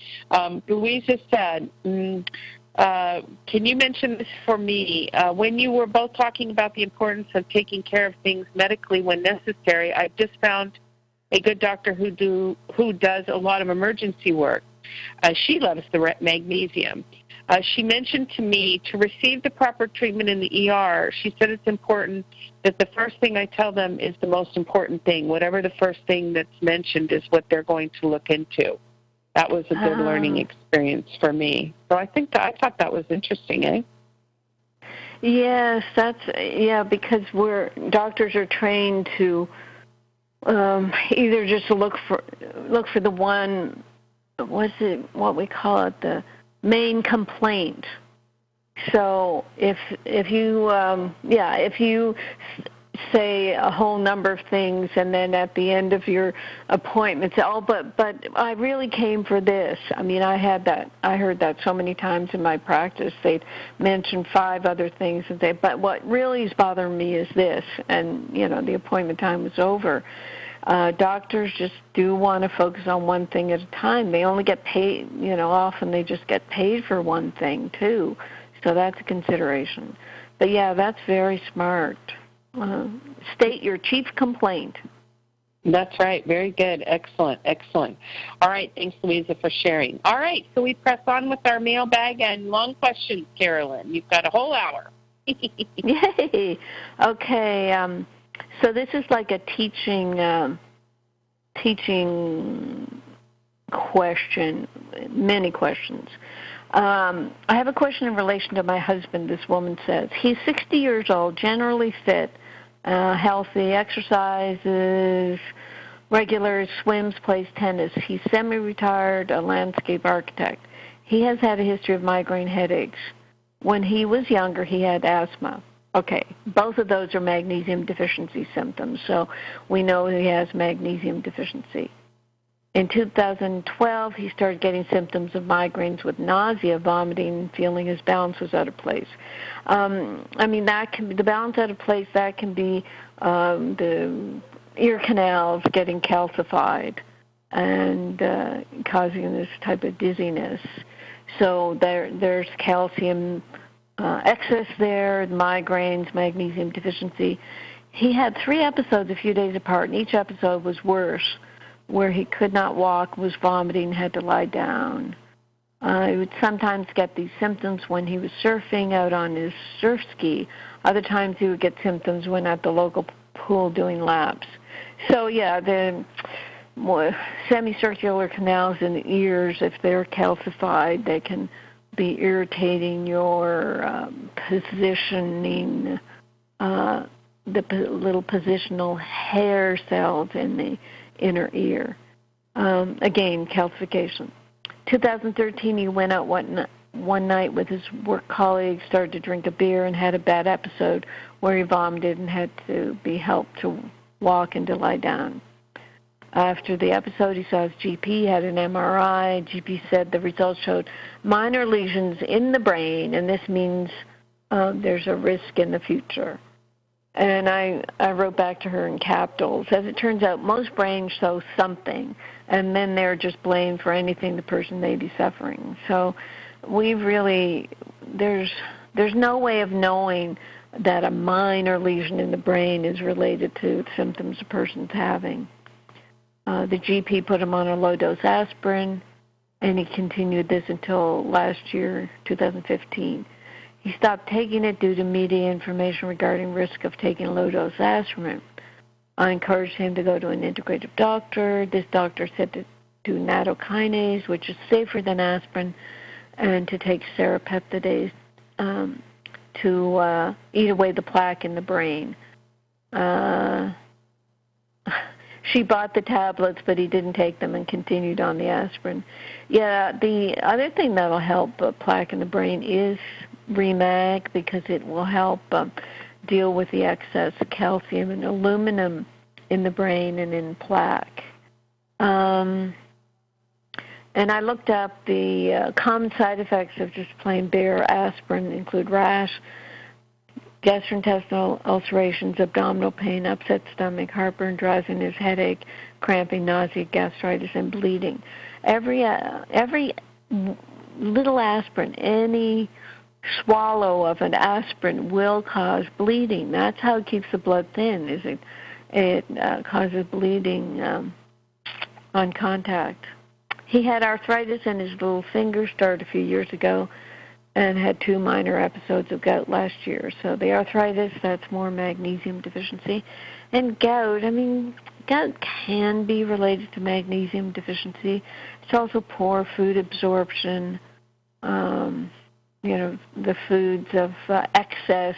Louisa said, can you mention this for me? When you were both talking about the importance of taking care of things medically when necessary, I've just found a good doctor who does a lot of emergency work. She loves the magnesium. She mentioned to me to receive the proper treatment in the ER, she said it's important that the first thing I tell them is the most important thing. Whatever the first thing that's mentioned is what they're going to look into. That was a good learning experience for me. So I thought that was interesting, eh? Yes, because doctors are trained to either just look for the one, what we call it, the main complaint. So if you say a whole number of things and then at the end of your appointment say, but I really came for this. I mean, I heard that so many times in my practice. They'd mention 5 other things but what really is bothering me is this, and the appointment time was over. Doctors just do want to focus on one thing at a time. They only get paid, often they just get paid for one thing too. So that's a consideration. But yeah, that's very smart. State your chief complaint. That's right. Very good. Excellent. All right. Thanks, Louisa, for sharing. All right. So we press on with our mailbag and long questions, Carolyn. You've got a whole hour. Yay. Okay. So this is like a teaching question, many questions. I have a question in relation to my husband, this woman says. He's 60 years old, generally fit, healthy, exercises, regular, swims, plays tennis. He's semi-retired, a landscape architect. He has had a history of migraine headaches. When he was younger, he had asthma. Okay, both of those are magnesium deficiency symptoms, so we know he has magnesium deficiency. In 2012, he started getting symptoms of migraines with nausea, vomiting, feeling his balance was out of place. That can be the balance out of place. That can be the ear canals getting calcified and causing this type of dizziness. So there's calcium excess there, migraines, magnesium deficiency. He had 3 episodes a few days apart, and each episode was worse, where he could not walk, was vomiting, had to lie down. He would sometimes get these symptoms when he was surfing out on his surf ski. Other times he would get symptoms when at the local pool doing laps. So, yeah, the semicircular canals in the ears, if they're calcified, they can be irritating your positioning, the little positional hair cells in the inner ear. Again, calcification. 2013, he went out one night with his work colleagues, started to drink a beer, and had a bad episode where he vomited and had to be helped to walk and to lie down. After the episode, he saw his GP, had an MRI. GP said the results showed minor lesions in the brain, and this means there's a risk in the future. And I wrote back to her in capitals. As it turns out, most brains show something, and then they're just blamed for anything the person may be suffering. So there's no way of knowing that a minor lesion in the brain is related to symptoms a person's having. The GP put him on a low-dose aspirin, and he continued this until last year, 2015. He stopped taking it due to media information regarding risk of taking low-dose aspirin. I encouraged him to go to an integrative doctor. This doctor said to do nattokinase, which is safer than aspirin, and to take serapeptidase to eat away the plaque in the brain. She bought the tablets, but he didn't take them and continued on the aspirin. Yeah, the other thing that will help plaque in the brain is Remag, because it will help deal with the excess calcium and aluminum in the brain and in plaque. And I looked up the common side effects of just plain bare aspirin include rash, gastrointestinal ulcerations, abdominal pain, upset stomach, heartburn, drowsiness, headache, cramping, nausea, gastritis, and bleeding. Every little aspirin, any swallow of an aspirin will cause bleeding. That's how it keeps the blood thin. It causes bleeding on contact. he had arthritis in his little finger, started a few years ago, and had 2 minor episodes of gout last year. So the arthritis, that's more magnesium deficiency. And gout, gout can be related to magnesium deficiency. It's also poor food absorption, the foods of excess,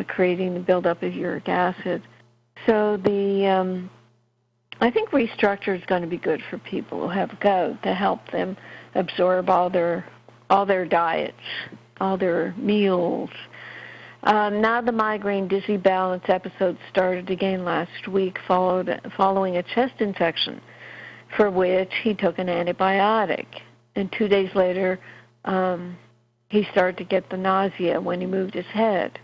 creating the buildup of uric acid. So I think Restructure is going to be good for people who have gout to help them absorb all their diets, all their meals. Now the migraine dizzy balance episode started again last week following a chest infection for which he took an antibiotic. And 2 days later, he started to get the nausea when he moved his head.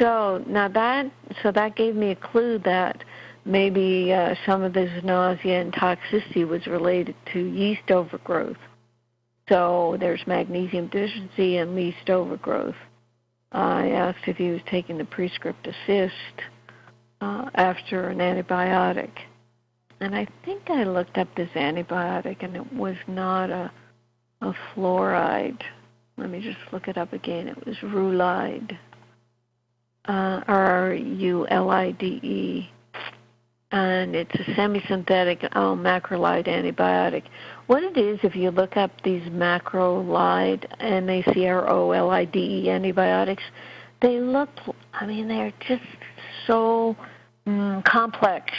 So that gave me a clue that maybe some of this nausea and toxicity was related to yeast overgrowth. So there's magnesium deficiency and yeast overgrowth. I asked if he was taking the Prescript Assist after an antibiotic. And I think I looked up this antibiotic, and it was not a fluoride. Let me just look it up again. It was Rulide, Rulide, and it's a semi-synthetic macrolide antibiotic. What it is, if you look up these macrolide, MACROLIDE antibiotics, they look, they're just so complex,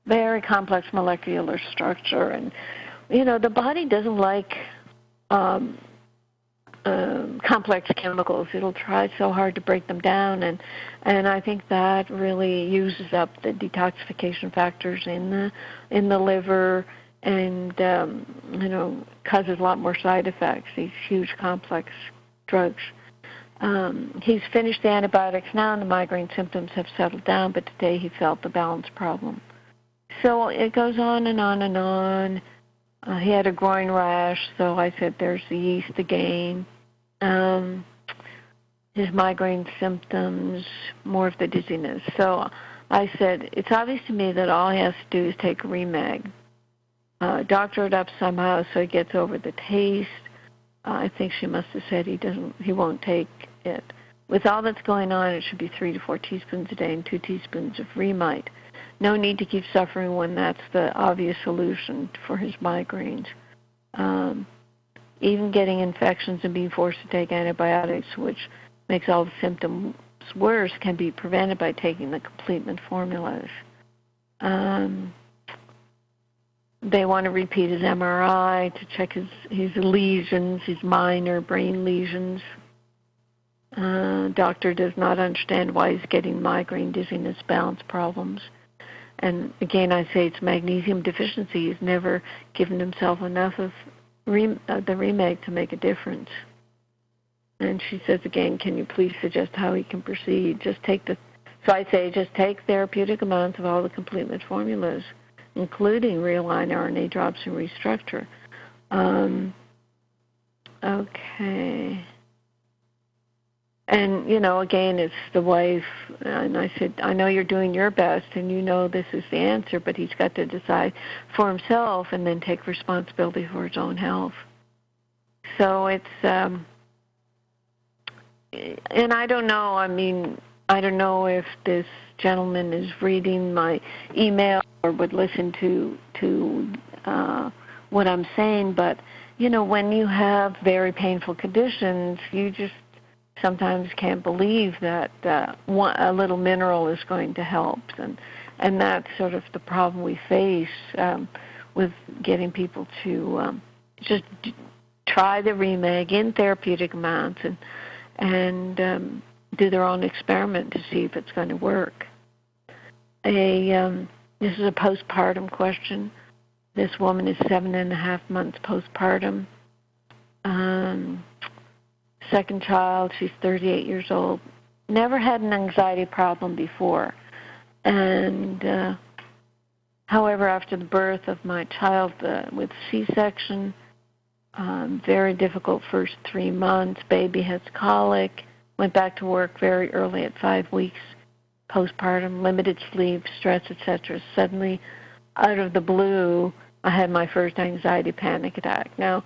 very complex molecular structure. And, the body doesn't like complex chemicals. It'll try so hard to break them down, and I think that really uses up the detoxification factors in the liver, and causes a lot more side effects. These huge complex drugs. He's finished the antibiotics now, and the migraine symptoms have settled down. But today he felt the balance problem. So it goes on and on and on. He had a groin rash, so I said there's the yeast again. His migraine symptoms, more of the dizziness. So I said, it's obvious to me that all he has to do is take Remag. Doctor it up somehow so he gets over the taste. I think she must have said he won't take it. With all that's going on, it should be 3 to 4 teaspoons a day and 2 teaspoons of Remite. No need to keep suffering when that's the obvious solution for his migraines. Even getting infections and being forced to take antibiotics, which makes all the symptoms worse, can be prevented by taking the complete formulas. They want to repeat his MRI to check his lesions, his minor brain lesions. Doctor does not understand why he's getting migraine, dizziness, balance problems. And again, I say it's magnesium deficiency. He's never given himself enough of the Remag to make a difference. And she says again, can you please suggest how he can proceed? So I say just take therapeutic amounts of all the complete formulas, including Realign RNA drops and Restructure. Okay. And, again, it's the wife, and I said, I know you're doing your best, and you know this is the answer, but he's got to decide for himself and then take responsibility for his own health. So it's, and I don't know, I don't know if this gentleman is reading my email or would listen to what I'm saying, but, when you have very painful conditions, you just sometimes can't believe that a little mineral is going to help, and that's sort of the problem we face with getting people to just try the Remag in therapeutic amounts and do their own experiment to see if it's going to work. This is a postpartum question. This woman is 7.5 months postpartum. Second child, she's 38 years old. Never had an anxiety problem before. And however, after the birth of my child with C-section, very difficult first 3 months, baby has colic, went back to work very early at 5 weeks, postpartum, limited sleep, stress, etc. Suddenly, out of the blue, I had my first anxiety panic attack. Now,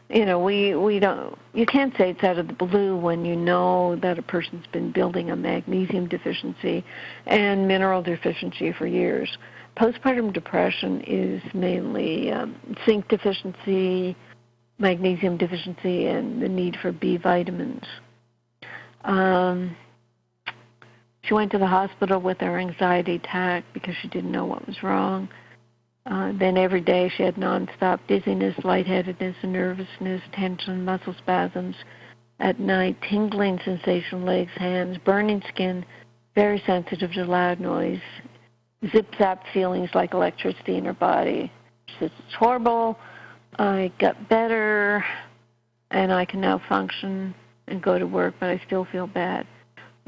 you know, we don't, you can't say it's out of the blue when you know that a person's been building a magnesium deficiency and mineral deficiency for years. Postpartum depression is mainly zinc deficiency, magnesium deficiency, and the need for B vitamins. She went to the hospital with her anxiety attack because she didn't know what was wrong. Then every day she had nonstop dizziness, lightheadedness, nervousness, tension, muscle spasms. At night, tingling sensation, legs, hands, burning skin, very sensitive to loud noise, zip-zap feelings like electricity in her body. She says, it's horrible. I got better, and I can now function and go to work, but I still feel bad.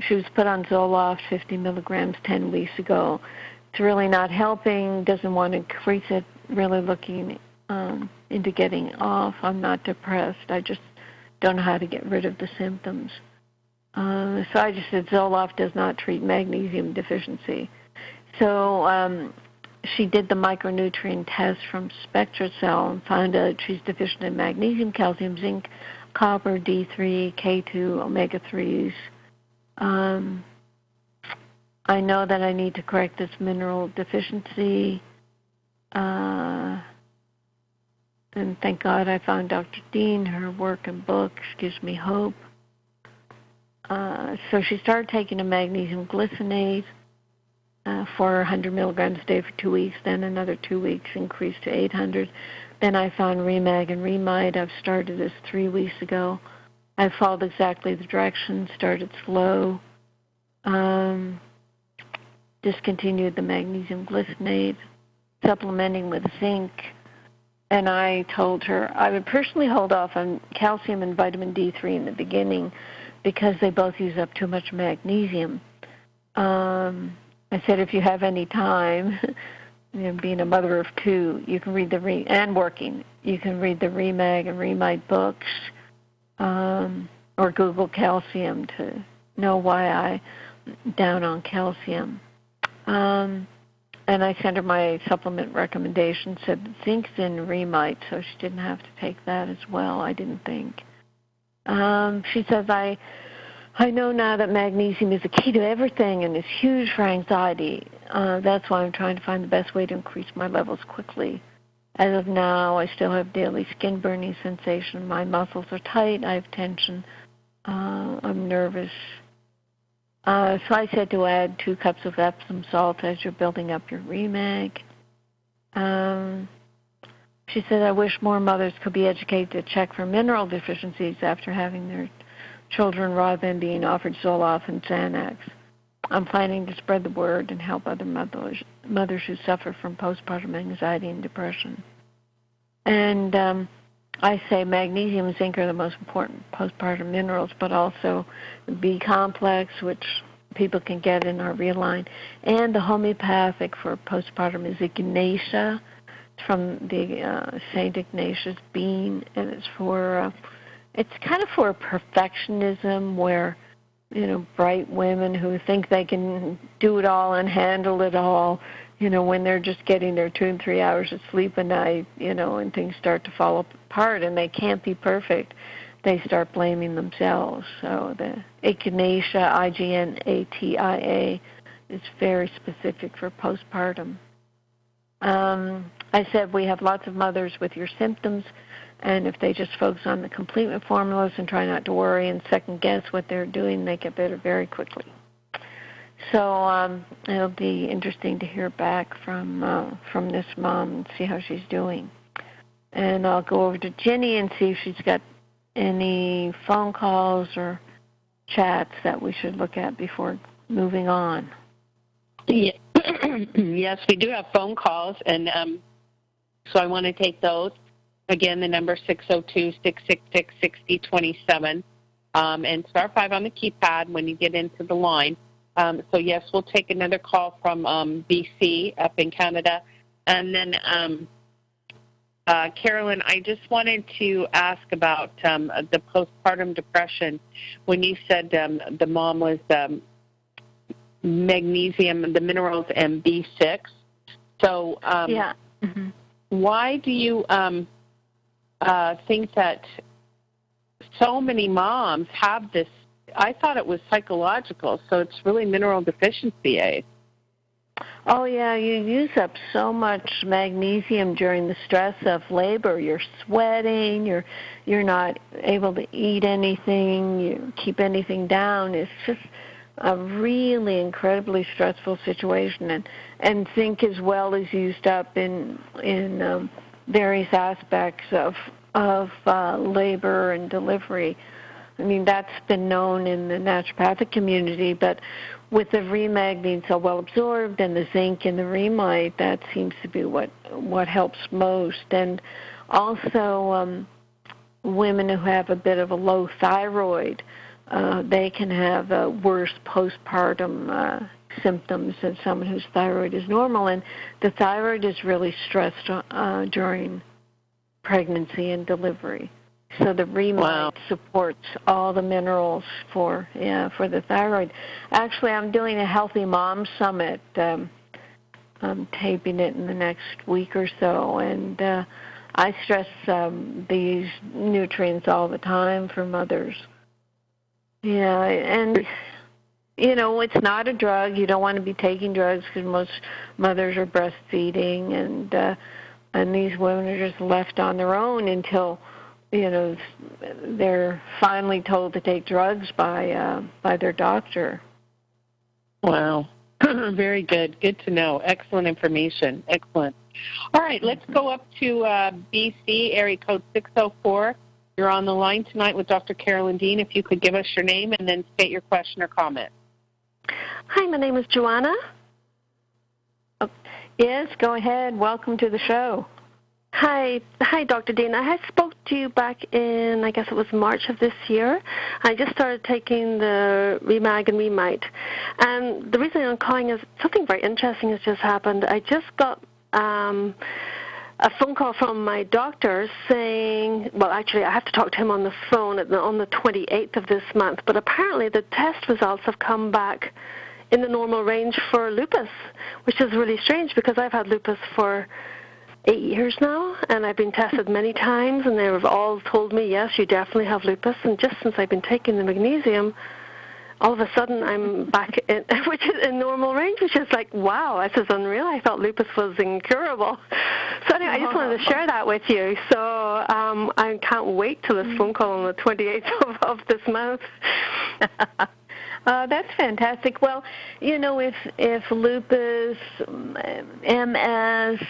She was put on Zoloft, 50 milligrams, 10 weeks ago. It's really not helping, doesn't want to increase it, really looking into getting off. I'm not depressed. I just don't know how to get rid of the symptoms. So I just said Zoloft does not treat magnesium deficiency. So she did the micronutrient test from SpectraCell and found out she's deficient in magnesium, calcium, zinc, copper, D3, K2, omega-3s. I know that I need to correct this mineral deficiency. And thank God I found Dr. Dean. Her work and books gives me hope. So she started taking a magnesium glycinate, 400 milligrams a day for 2 weeks, then another 2 weeks increased to 800. Then I found Remag and Remite. I've started this 3 weeks ago. I followed exactly the directions, started slow, discontinued the magnesium glycinate, supplementing with zinc, and I told her I would personally hold off on calcium and vitamin D3 in the beginning because they both use up too much magnesium. I said if you have any time, you know, being a mother of two, you can read and working, you can read the Remag and Remite books, or Google calcium to know why I'm down on calcium. And I sent her my supplement recommendation, said zinc's in Remite, so she didn't have to take that as well, I didn't think. She says, I know now that magnesium is the key to everything and is huge for anxiety. That's why I'm trying to find the best way to increase my levels quickly. As of now, I still have daily skin burning sensation. My muscles are tight. I have tension. I'm nervous. So I said to add 2 cups of Epsom salt as you're building up your Remag. She said, I wish more mothers could be educated to check for mineral deficiencies after having their children rather than being offered Zoloft and Xanax. I'm planning to spread the word and help other mothers who suffer from postpartum anxiety and depression. And I say magnesium and zinc are the most important postpartum minerals, but also the B complex, which people can get in our Realign, and the homeopathic for postpartum is Ignatia. It's from the St. Ignatius bean, and it's for it's kind of for perfectionism where, you know, bright women who think they can do it all and handle it all, you know, when they're just getting their 2 and 3 hours of sleep a night, you know, and things start to fall apart and they can't be perfect, they start blaming themselves. So the Ignatia, Ignatia, is very specific for postpartum. I said we have lots of mothers with your symptoms, and if they just focus on the complement formulas and try not to worry and second-guess what they're doing, they get better very quickly. So it'll be interesting to hear back from this mom and see how she's doing. And I'll go over to Jenny and see if she's got any phone calls or chats that we should look at before moving on. Yeah. Yes, we do have phone calls, and so I want to take those. Again, the number 602-666-6027, and star 5 on the keypad when you get into the line. So, yes, we'll take another call from BC up in Canada. And then, Carolyn, I just wanted to ask about the postpartum depression. When you said the mom was magnesium, the minerals, and B6. So, yeah. Mm-hmm. why do you think that so many moms have this? I thought it was psychological, so it's really mineral deficiency, eh? Oh, yeah, you use up so much magnesium during the stress of labor. You're sweating, you're not able to eat anything, you keep anything down. It's just a really incredibly stressful situation. And zinc as well is used up in various aspects of labor and delivery. I mean, that's been known in the naturopathic community, but with the Remag being so well absorbed and the zinc in the Remite, that seems to be what helps most. And also women who have a bit of a low thyroid, they can have worse postpartum symptoms than someone whose thyroid is normal. And the thyroid is really stressed during pregnancy and delivery. So the Remite supports all the minerals for the thyroid. Actually, I'm doing a Healthy Mom Summit. I'm taping it in the next week or so, and I stress these nutrients all the time for mothers. Yeah, and it's not a drug. You don't want to be taking drugs because most mothers are breastfeeding, and these women are just left on their own until they're finally told to take drugs by their doctor. Wow. Very good. Good to know. Excellent information. Excellent. All right, let's go up to BC, area code 604. You're on the line tonight with Dr. Carolyn Dean. If you could give us your name and then state your question or comment. Hi, my name is Joanna. Oh, yes, go ahead. Welcome to the show. Hi, Dr. Dean. I had spoke to you back in, I guess it was March of this year. I just started taking the Remag and Remite. And the reason I'm calling is something very interesting has just happened. I just got a phone call from my doctor saying, well, actually, I have to talk to him on the phone on the 28th of this month, but apparently the test results have come back in the normal range for lupus, which is really strange because I've had lupus for 8 years now, and I've been tested many times, and they've all told me, yes, you definitely have lupus. And just since I've been taking the magnesium, all of a sudden I'm back in, which is in normal range, which is like, wow, this is unreal. I thought lupus was incurable. So anyway, I just wanted to share that with you. So I can't wait till this phone call on the 28th of this month. That's fantastic. Well, if lupus, MS,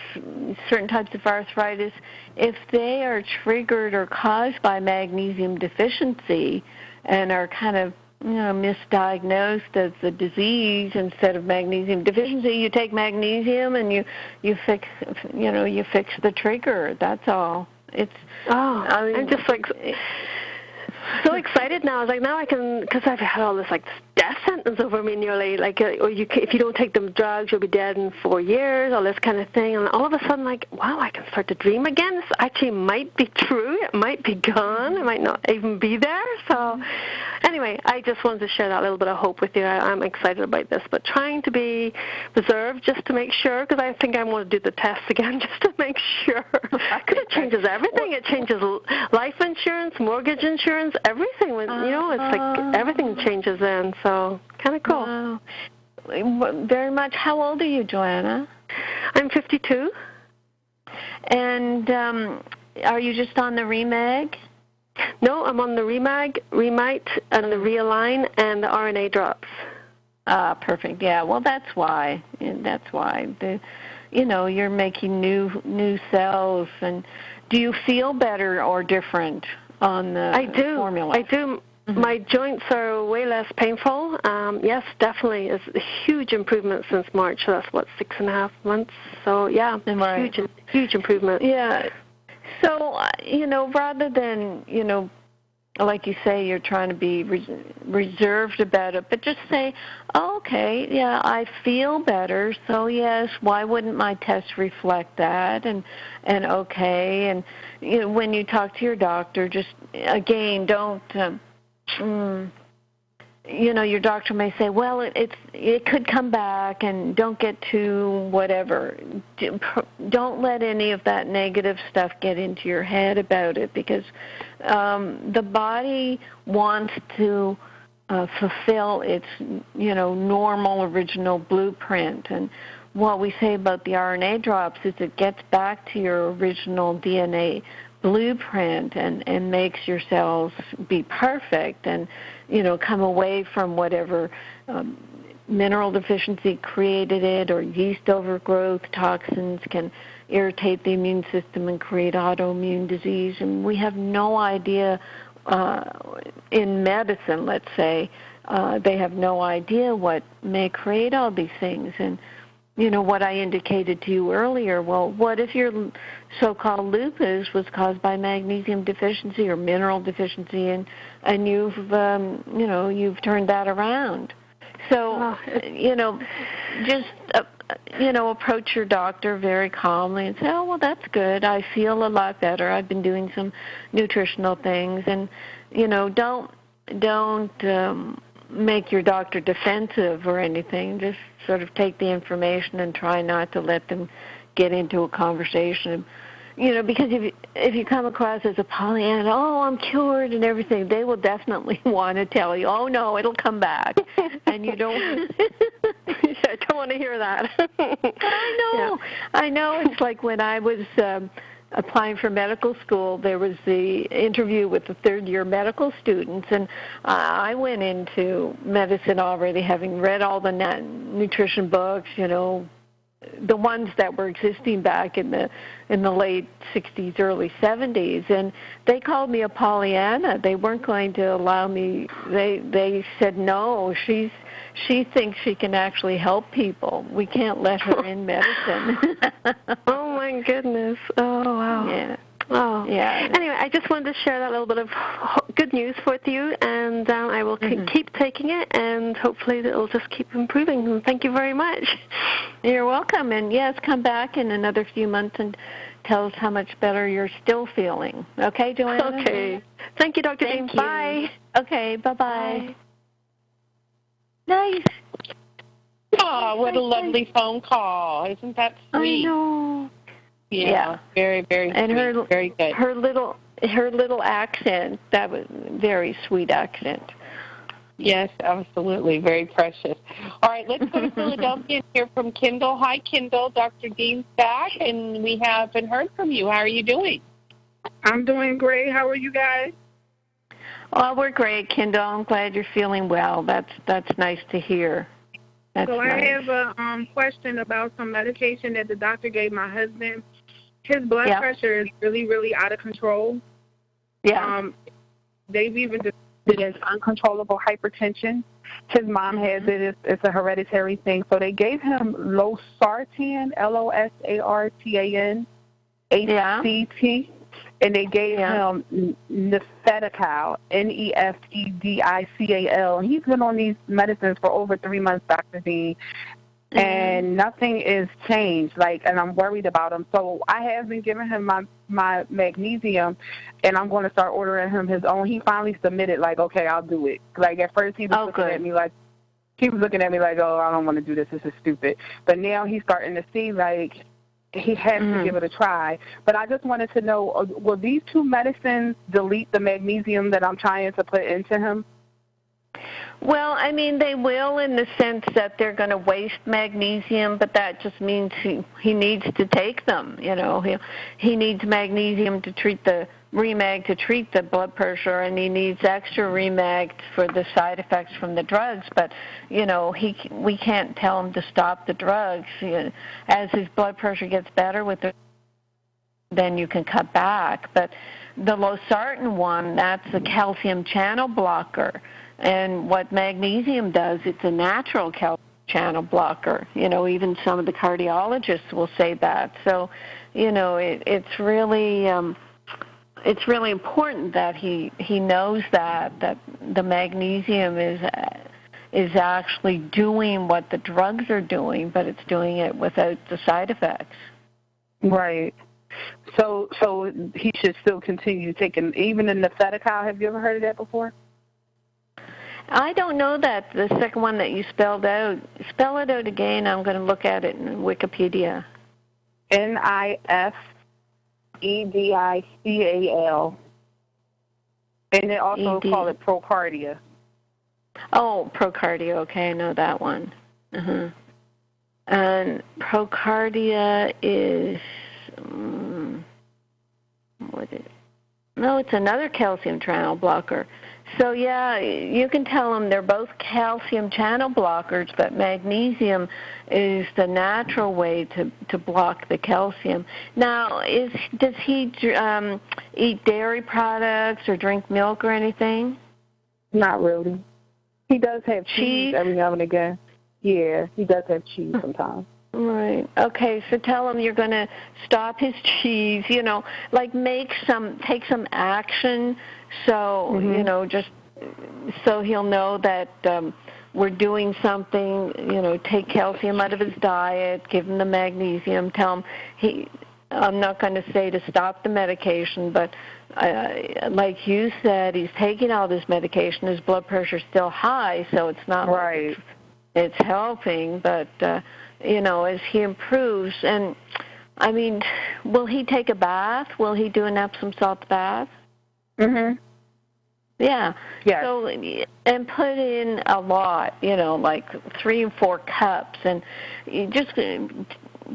certain types of arthritis, if they are triggered or caused by magnesium deficiency and are kind of misdiagnosed as a disease instead of magnesium deficiency, you take magnesium and you fix the trigger. That's all. I'm just like so excited now. I was like, now I can, because I've had all this like death sentence over me nearly, like, if you don't take the drugs, you'll be dead in 4 years, all this kind of thing. And all of a sudden, like, wow, I can start to dream again. This actually might be true. It might be gone. It might not even be there. So anyway, I just wanted to share that little bit of hope with you. I'm excited about this, but trying to be reserved just to make sure, because I think I want to do the test again just to make sure. Because it changes everything. It changes life insurance, mortgage insurance, everything. It's like everything changes then. So kind of cool. Wow. Very much. How old are you, Joanna? I'm 52. And are you just on the Remag? No, I'm on the Remag, Remite, and the Realign, and the RNA drops. Perfect. Yeah. Well, that's why. That's why. You're making new cells. And do you feel better or different on the formula? I do. Mm-hmm. My joints are way less painful. Yes, definitely. It's a huge improvement since March. So that's, 6.5 months. So, yeah, right. Huge improvement. Yeah. So, rather than, like you say, you're trying to be reserved about it, but just say, oh, okay, yeah, I feel better, so yes, why wouldn't my test reflect that? And okay, and when you talk to your doctor, just again, don't your doctor may say, well, it could come back, and don't get too whatever. Don't let any of that negative stuff get into your head about it, because the body wants to fulfill its, normal original blueprint. And what we say about the RNA drops is it gets back to your original DNA blueprint and makes your cells be perfect and, come away from whatever mineral deficiency created it, or yeast overgrowth. Toxins can irritate the immune system and create autoimmune disease. And we have no idea, in medicine, let's say, they have no idea what may create all these things. And what I indicated to you earlier, well, what if your so-called lupus was caused by magnesium deficiency or mineral deficiency, and you've, you've turned that around? So, just, approach your doctor very calmly and say, oh, well, that's good. I feel a lot better. I've been doing some nutritional things. And, don't make your doctor defensive or anything. Just sort of take the information and try not to let them get into a conversation. Because if you come across as a Pollyanna, oh, I'm cured and everything, they will definitely want to tell you, oh, no, it'll come back. And you don't... I don't want to hear that. I know. It's like when I was... applying for medical school, there was the interview with the third-year medical students, and I went into medicine already having read all the nutrition books, the ones that were existing back in the late 60s, early 70s, and they called me a Pollyanna. They weren't going to allow me. They said, no, she thinks she can actually help people. We can't let her in medicine. Oh, my goodness. Oh, wow. Yeah. Oh. Yeah. Anyway, I just wanted to share that little bit of good news with you, and I will keep taking it, and hopefully it will just keep improving. Thank you very much. You're welcome. And, yes, come back in another few months and tell us how much better you're still feeling. Okay, Joanna? Okay. Thank you, Dr. Dean. Bye. Okay, bye-bye. Bye. Nice. Oh, what a lovely phone call. Isn't that sweet? I know. Yeah. Very, very and sweet. Very good. Her little accent, that was a very sweet accent. Yes, absolutely. Very precious. All right, let's go to Philadelphia and hear from Kendall. Hi, Kendall. Dr. Dean's back, and we haven't heard from you. How are you doing? I'm doing great. How are you guys? Oh, we're great, Kendall. I'm glad you're feeling well. That's nice to hear. That's so nice. I have a question about some medication that the doctor gave my husband. His blood pressure is really, really out of control. Yeah. They've even described it as uncontrollable hypertension. His mom has it. It's a hereditary thing. So they gave him losartan, Losartan, HCT. And they gave him Nefedical, Nefedical. And he's been on these medicines for over 3 months, Dr. Dean. And nothing is changed, and I'm worried about him. So I have been giving him my magnesium, and I'm going to start ordering him his own. He finally submitted, okay, I'll do it. At first he was looking at me oh, I don't want to do this. This is stupid. But now he's starting to see, he has to give it a try. But I just wanted to know, will these two medicines delete the magnesium that I'm trying to put into him? Well, I mean, they will in the sense that they're going to waste magnesium, but that just means he needs to take them. He needs magnesium to treat the Remag to treat the blood pressure, and he needs extra Remag for the side effects from the drugs. But we can't tell him to stop the drugs. As his blood pressure gets better then you can cut back. But the losartan one, that's a calcium channel blocker. And what magnesium does, it's a natural calcium channel blocker. Even some of the cardiologists will say that. So, it's really important that he knows that the magnesium is actually doing what the drugs are doing, but it's doing it without the side effects. Right. So he should still continue taking even the Nefedical. Have you ever heard of that before? I don't know that, the second one that you spelled out. Spell it out again. I'm going to look at it in Wikipedia. NIFEDICAL. And they also call it procardia. Oh, procardia. Okay, I know that one. Uh-huh. And procardia is, what is it? No, it's another calcium channel blocker. So, yeah, you can tell them they're both calcium channel blockers, but magnesium is the natural way to block the calcium. Now, does he eat dairy products or drink milk or anything? Not really. He does have cheese every now and again. Yeah, he does have cheese sometimes. Right. Okay, so tell him you're going to stop his cheese, like take some action so, just so he'll know that we're doing something, take calcium out of his diet, give him the magnesium, tell him I'm not going to say to stop the medication, but like you said, he's taking all this medication, his blood pressure's still high, so it's not right. It's helping, but as he improves, and I mean, will he take a bath? Will he do an Epsom salt bath? Mhm. Yeah. Yes. So, and put in a lot, like 3 and 4 cups, and you just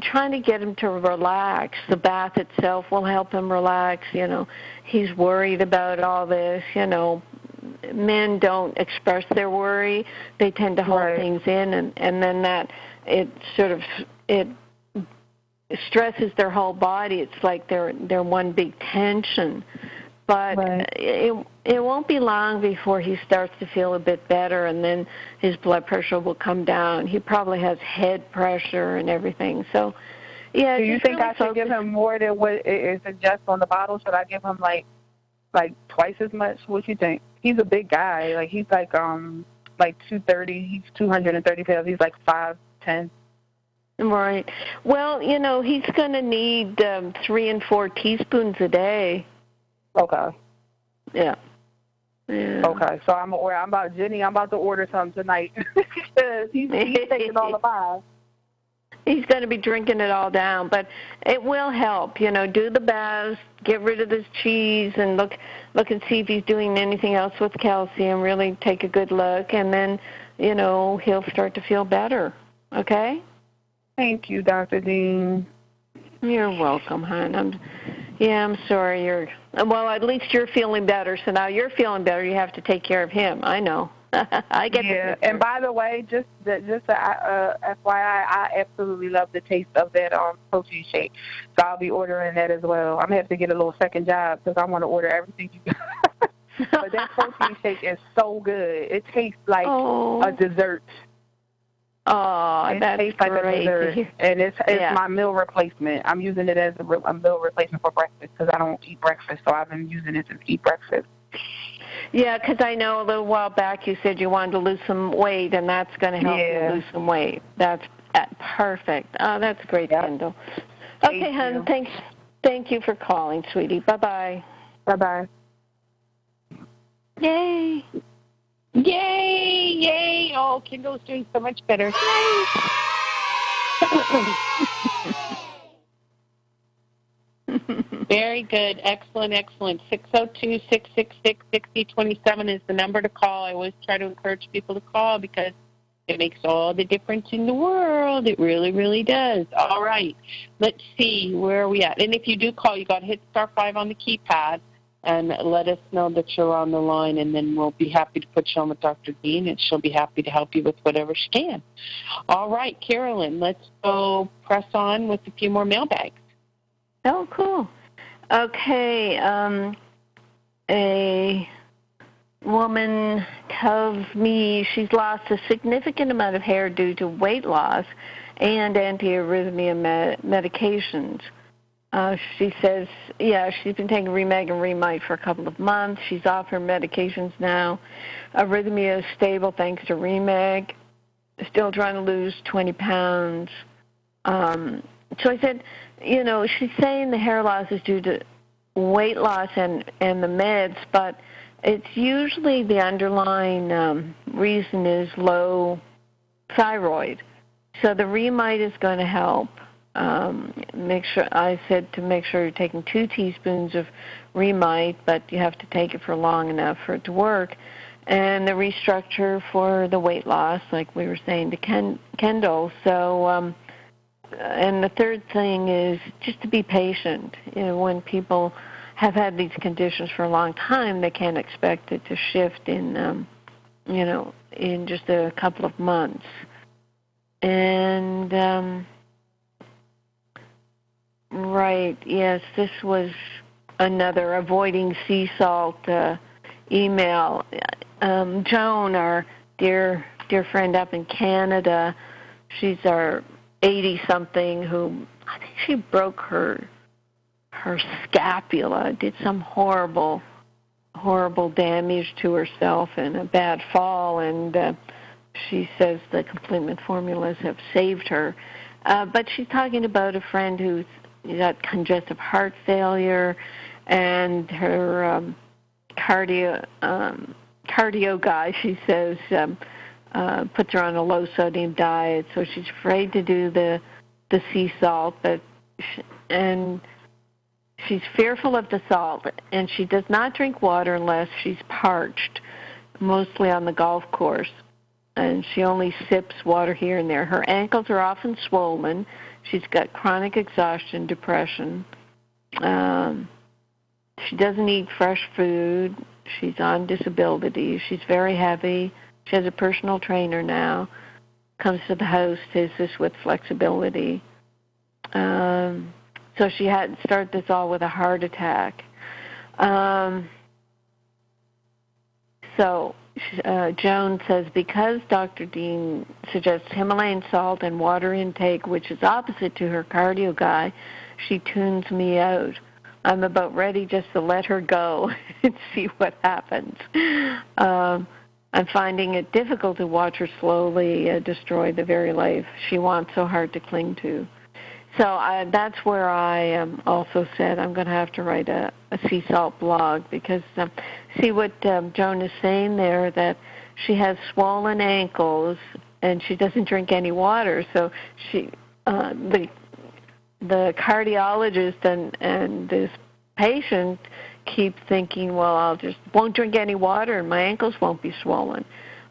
trying to get him to relax. The bath itself will help him relax. He's worried about all this. Men don't express their worry; they tend to hold things in, and then that it stresses their whole body. It's like they're one big tension. But it won't be long before he starts to feel a bit better, and then his blood pressure will come down. He probably has head pressure and everything. So, yeah. Do you think I should give him more than what it suggests on the bottle? Should I give him like twice as much? What you think? He's a big guy. Like he's like 230. He's 230 pounds. He's like 5'10". Right. Well, he's going to need 3 and 4 teaspoons a day. Okay. Yeah. Okay, so I'm about to order some tonight. he's taking all the mine. He's going to be drinking it all down, but it will help. Do the baths, get rid of this cheese, and look and see if he's doing anything else with calcium. Really take a good look, and then he'll start to feel better. Okay. Thank you, Dr. Dean. You're welcome, hon. I'm sorry well, at least you're feeling better. So now you're feeling better. You have to take care of him. I know. I get Yeah, and by the way, just FYI, I absolutely love the taste of that protein shake. So I'll be ordering that as well. I'm going to have to get a little second job because I want to order everything you got. But that protein shake is so good. It tastes like a dessert. Oh, that's tastes like great. A dessert, and it's my meal replacement. I'm using it as a meal replacement for breakfast because I don't eat breakfast, so I've been using it to eat breakfast. Yeah, because I know a little while back you said you wanted to lose some weight, and that's going to help you lose some weight. That's perfect. Oh, that's great, Kendall. Okay, hon, thank you for calling, sweetie. Bye-bye. Bye-bye. Yay. Yay, yay. Oh, Kendall's doing so much better. Yay. Very good. Excellent, excellent. 602-666-6027 is the number to call. I always try to encourage people to call because it makes all the difference in the world. It really, really does. All right. Let's see. Where are we at? And if you do call, you got to hit *5 on the keypad and let us know that you're on the line, and then we'll be happy to put you on with Dr. Dean, and she'll be happy to help you with whatever she can. All right, Carolyn, let's go press on with a few more mailbags. Oh, cool. Okay, a woman tells me she's lost a significant amount of hair due to weight loss and anti-arrhythmia medications. She says, she's been taking Remag and Remite for a couple of months. She's off her medications now. Arrhythmia is stable thanks to Remag. Still trying to lose 20 pounds. So I said, she's saying the hair loss is due to weight loss and the meds, but It's usually the underlying reason is low thyroid. So the Remite is going to help. Make sure you're taking 2 teaspoons of Remite, but you have to take it for long enough for it to work. And the restructure for the weight loss, like we were saying, to Kendall. So, and the third thing is just to be patient. You know, when people have had these conditions for a long time, they can't expect it to shift in, in just a couple of months. And, right, yes, this was another avoiding sea salt email. Joan, our dear friend up in Canada, she's our 80-something who, I think she broke her scapula, did some horrible damage to herself in a bad fall, and she says the Complete formulas have saved her. But she's talking about a friend who's got congestive heart failure, and her cardio guy, she says, puts her on a low-sodium diet, so she's afraid to do the sea salt, and she's fearful of the salt, and she does not drink water unless she's parched, mostly on the golf course, and she only sips water here and there. Her ankles are often swollen. She's got chronic exhaustion, depression. She doesn't eat fresh food. She's on disability. She's very heavy. She has a personal trainer now. Comes to the house to assist with flexibility. So she had to start this all with a heart attack. Joan says, because Dr. Dean suggests Himalayan salt and water intake, which is opposite to her cardio guy, she tunes me out. I'm about ready just to let her go and see what happens. I'm finding it difficult to watch her slowly destroy the very life she wants so hard to cling to. So that's where I also said I'm going to have to write a sea salt blog, because see what Joan is saying there, that she has swollen ankles and she doesn't drink any water. So she the cardiologist and this patient keep thinking, well, won't drink any water and my ankles won't be swollen.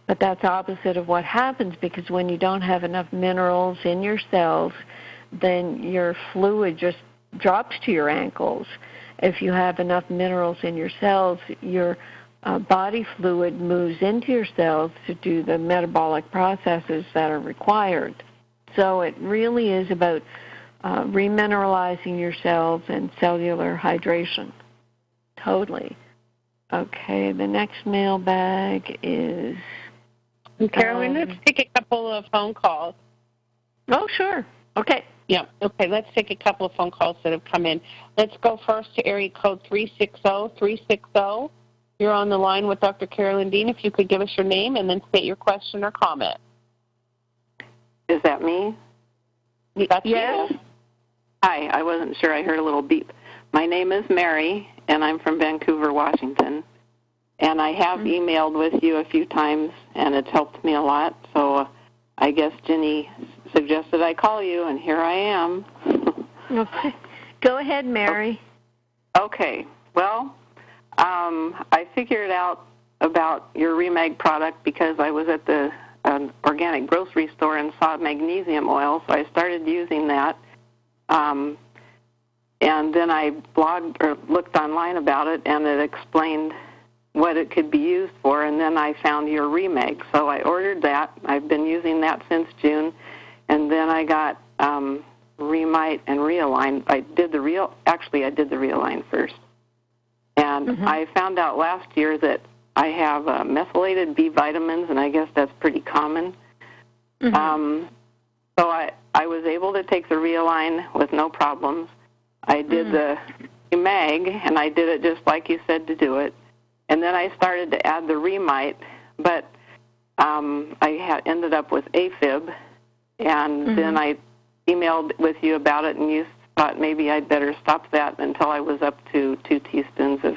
But that's opposite of what happens, because when you don't have enough minerals in your cells, then your fluid just drops to your ankles. If you have enough minerals in your cells, your body fluid moves into your cells to do the metabolic processes that are required. So it really is about remineralizing your cells and cellular hydration. Totally. Okay, the next mailbag is... Carolyn, let's take a couple of phone calls. Oh, sure. Okay. Yeah, okay, let's take a couple of phone calls that have come in. Let's go first to area code 360-360. You're on the line with Dr. Carolyn Dean. If you could give us your name and then state your question or comment. Is that me? That's yes. You. Hi, I wasn't sure. I heard a little beep. My name is Mary, and I'm from Vancouver, Washington. And I have emailed with you a few times, and it's helped me a lot. So I guess Ginny suggested I call you, and here I am. Okay. Go ahead, Mary. Okay. Well, I figured out about your Remag product because I was at the organic grocery store and saw magnesium oil, so I started using that. And then I blogged or looked online about it, and it explained what it could be used for, and then I found your Remag. So I ordered that. I've been using that since June, and then I got Remite and Realign. I did the Realign first. And I found out last year that I have methylated B vitamins, and I guess that's pretty common. So I was able to take the Realign with no problems. I did the Mag, and I did it just like you said to do it. And then I started to add the Remite, but I ended up with AFib, and then I emailed with you about it, and you thought maybe I'd better stop that until I was up to 2 teaspoons of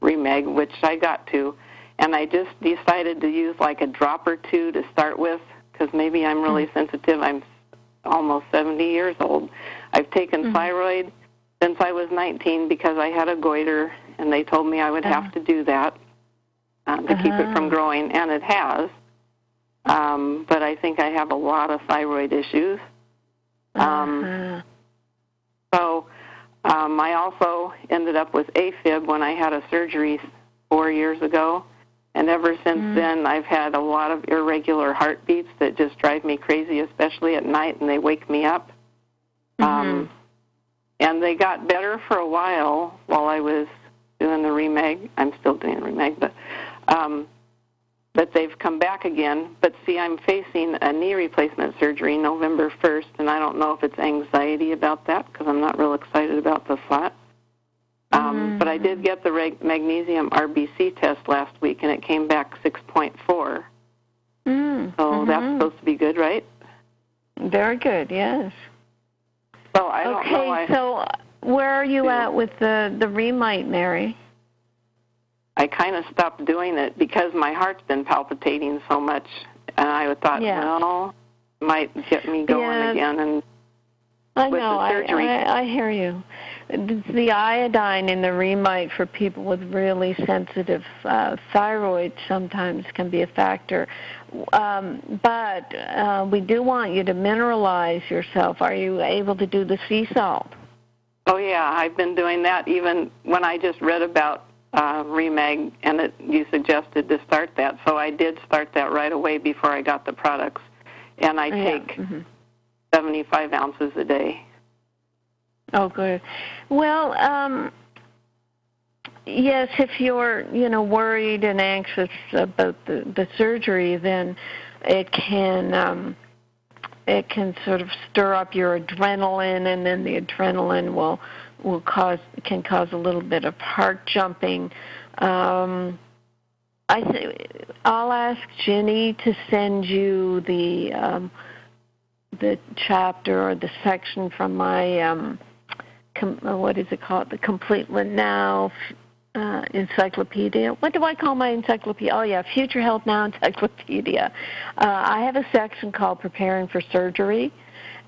Remeg, which I got to, and I just decided to use like a drop or two to start with, because maybe I'm really sensitive. I'm almost 70 years old. I've taken thyroid since I was 19 because I had a goiter, and they told me I would have to do that to keep it from growing, and it has. But I think I have a lot of thyroid issues. So I also ended up with AFib when I had a surgery 4 years ago. And ever since then, I've had a lot of irregular heartbeats that just drive me crazy, especially at night, and they wake me up. And they got better for a while I was doing the Remeg. I'm still doing Remeg, but they've come back again. But see, I'm facing a knee replacement surgery November 1st, and I don't know if it's anxiety about that because I'm not real excited about the slot. But I did get the magnesium RBC test last week, and it came back 6.4. So that's supposed to be good, right? Very good, yes. So I don't know. Okay, so where are you at with the Remite, Mary? I kind of stopped doing it because my heart's been palpitating so much, and I thought, well, it might get me going again. And I with know, the surgery, I hear you. The iodine in the Remite for people with really sensitive thyroid sometimes can be a factor. But we do want you to mineralize yourself. Are you able to do the sea salt? Oh, yeah, I've been doing that even when I just read about Remeg, and you suggested to start that. So I did start that right away before I got the products. And I take 75 ounces a day. Oh, good. Well, yes, if you're, worried and anxious about the surgery, then it can sort of stir up your adrenaline, and then the adrenaline can cause a little bit of heart jumping. I'll ask Ginny to send you the chapter or the section from my what is it called? The Complete Now encyclopedia. What do I call my encyclopedia? Oh, yeah, Future Health Now encyclopedia. I have a section called Preparing for Surgery,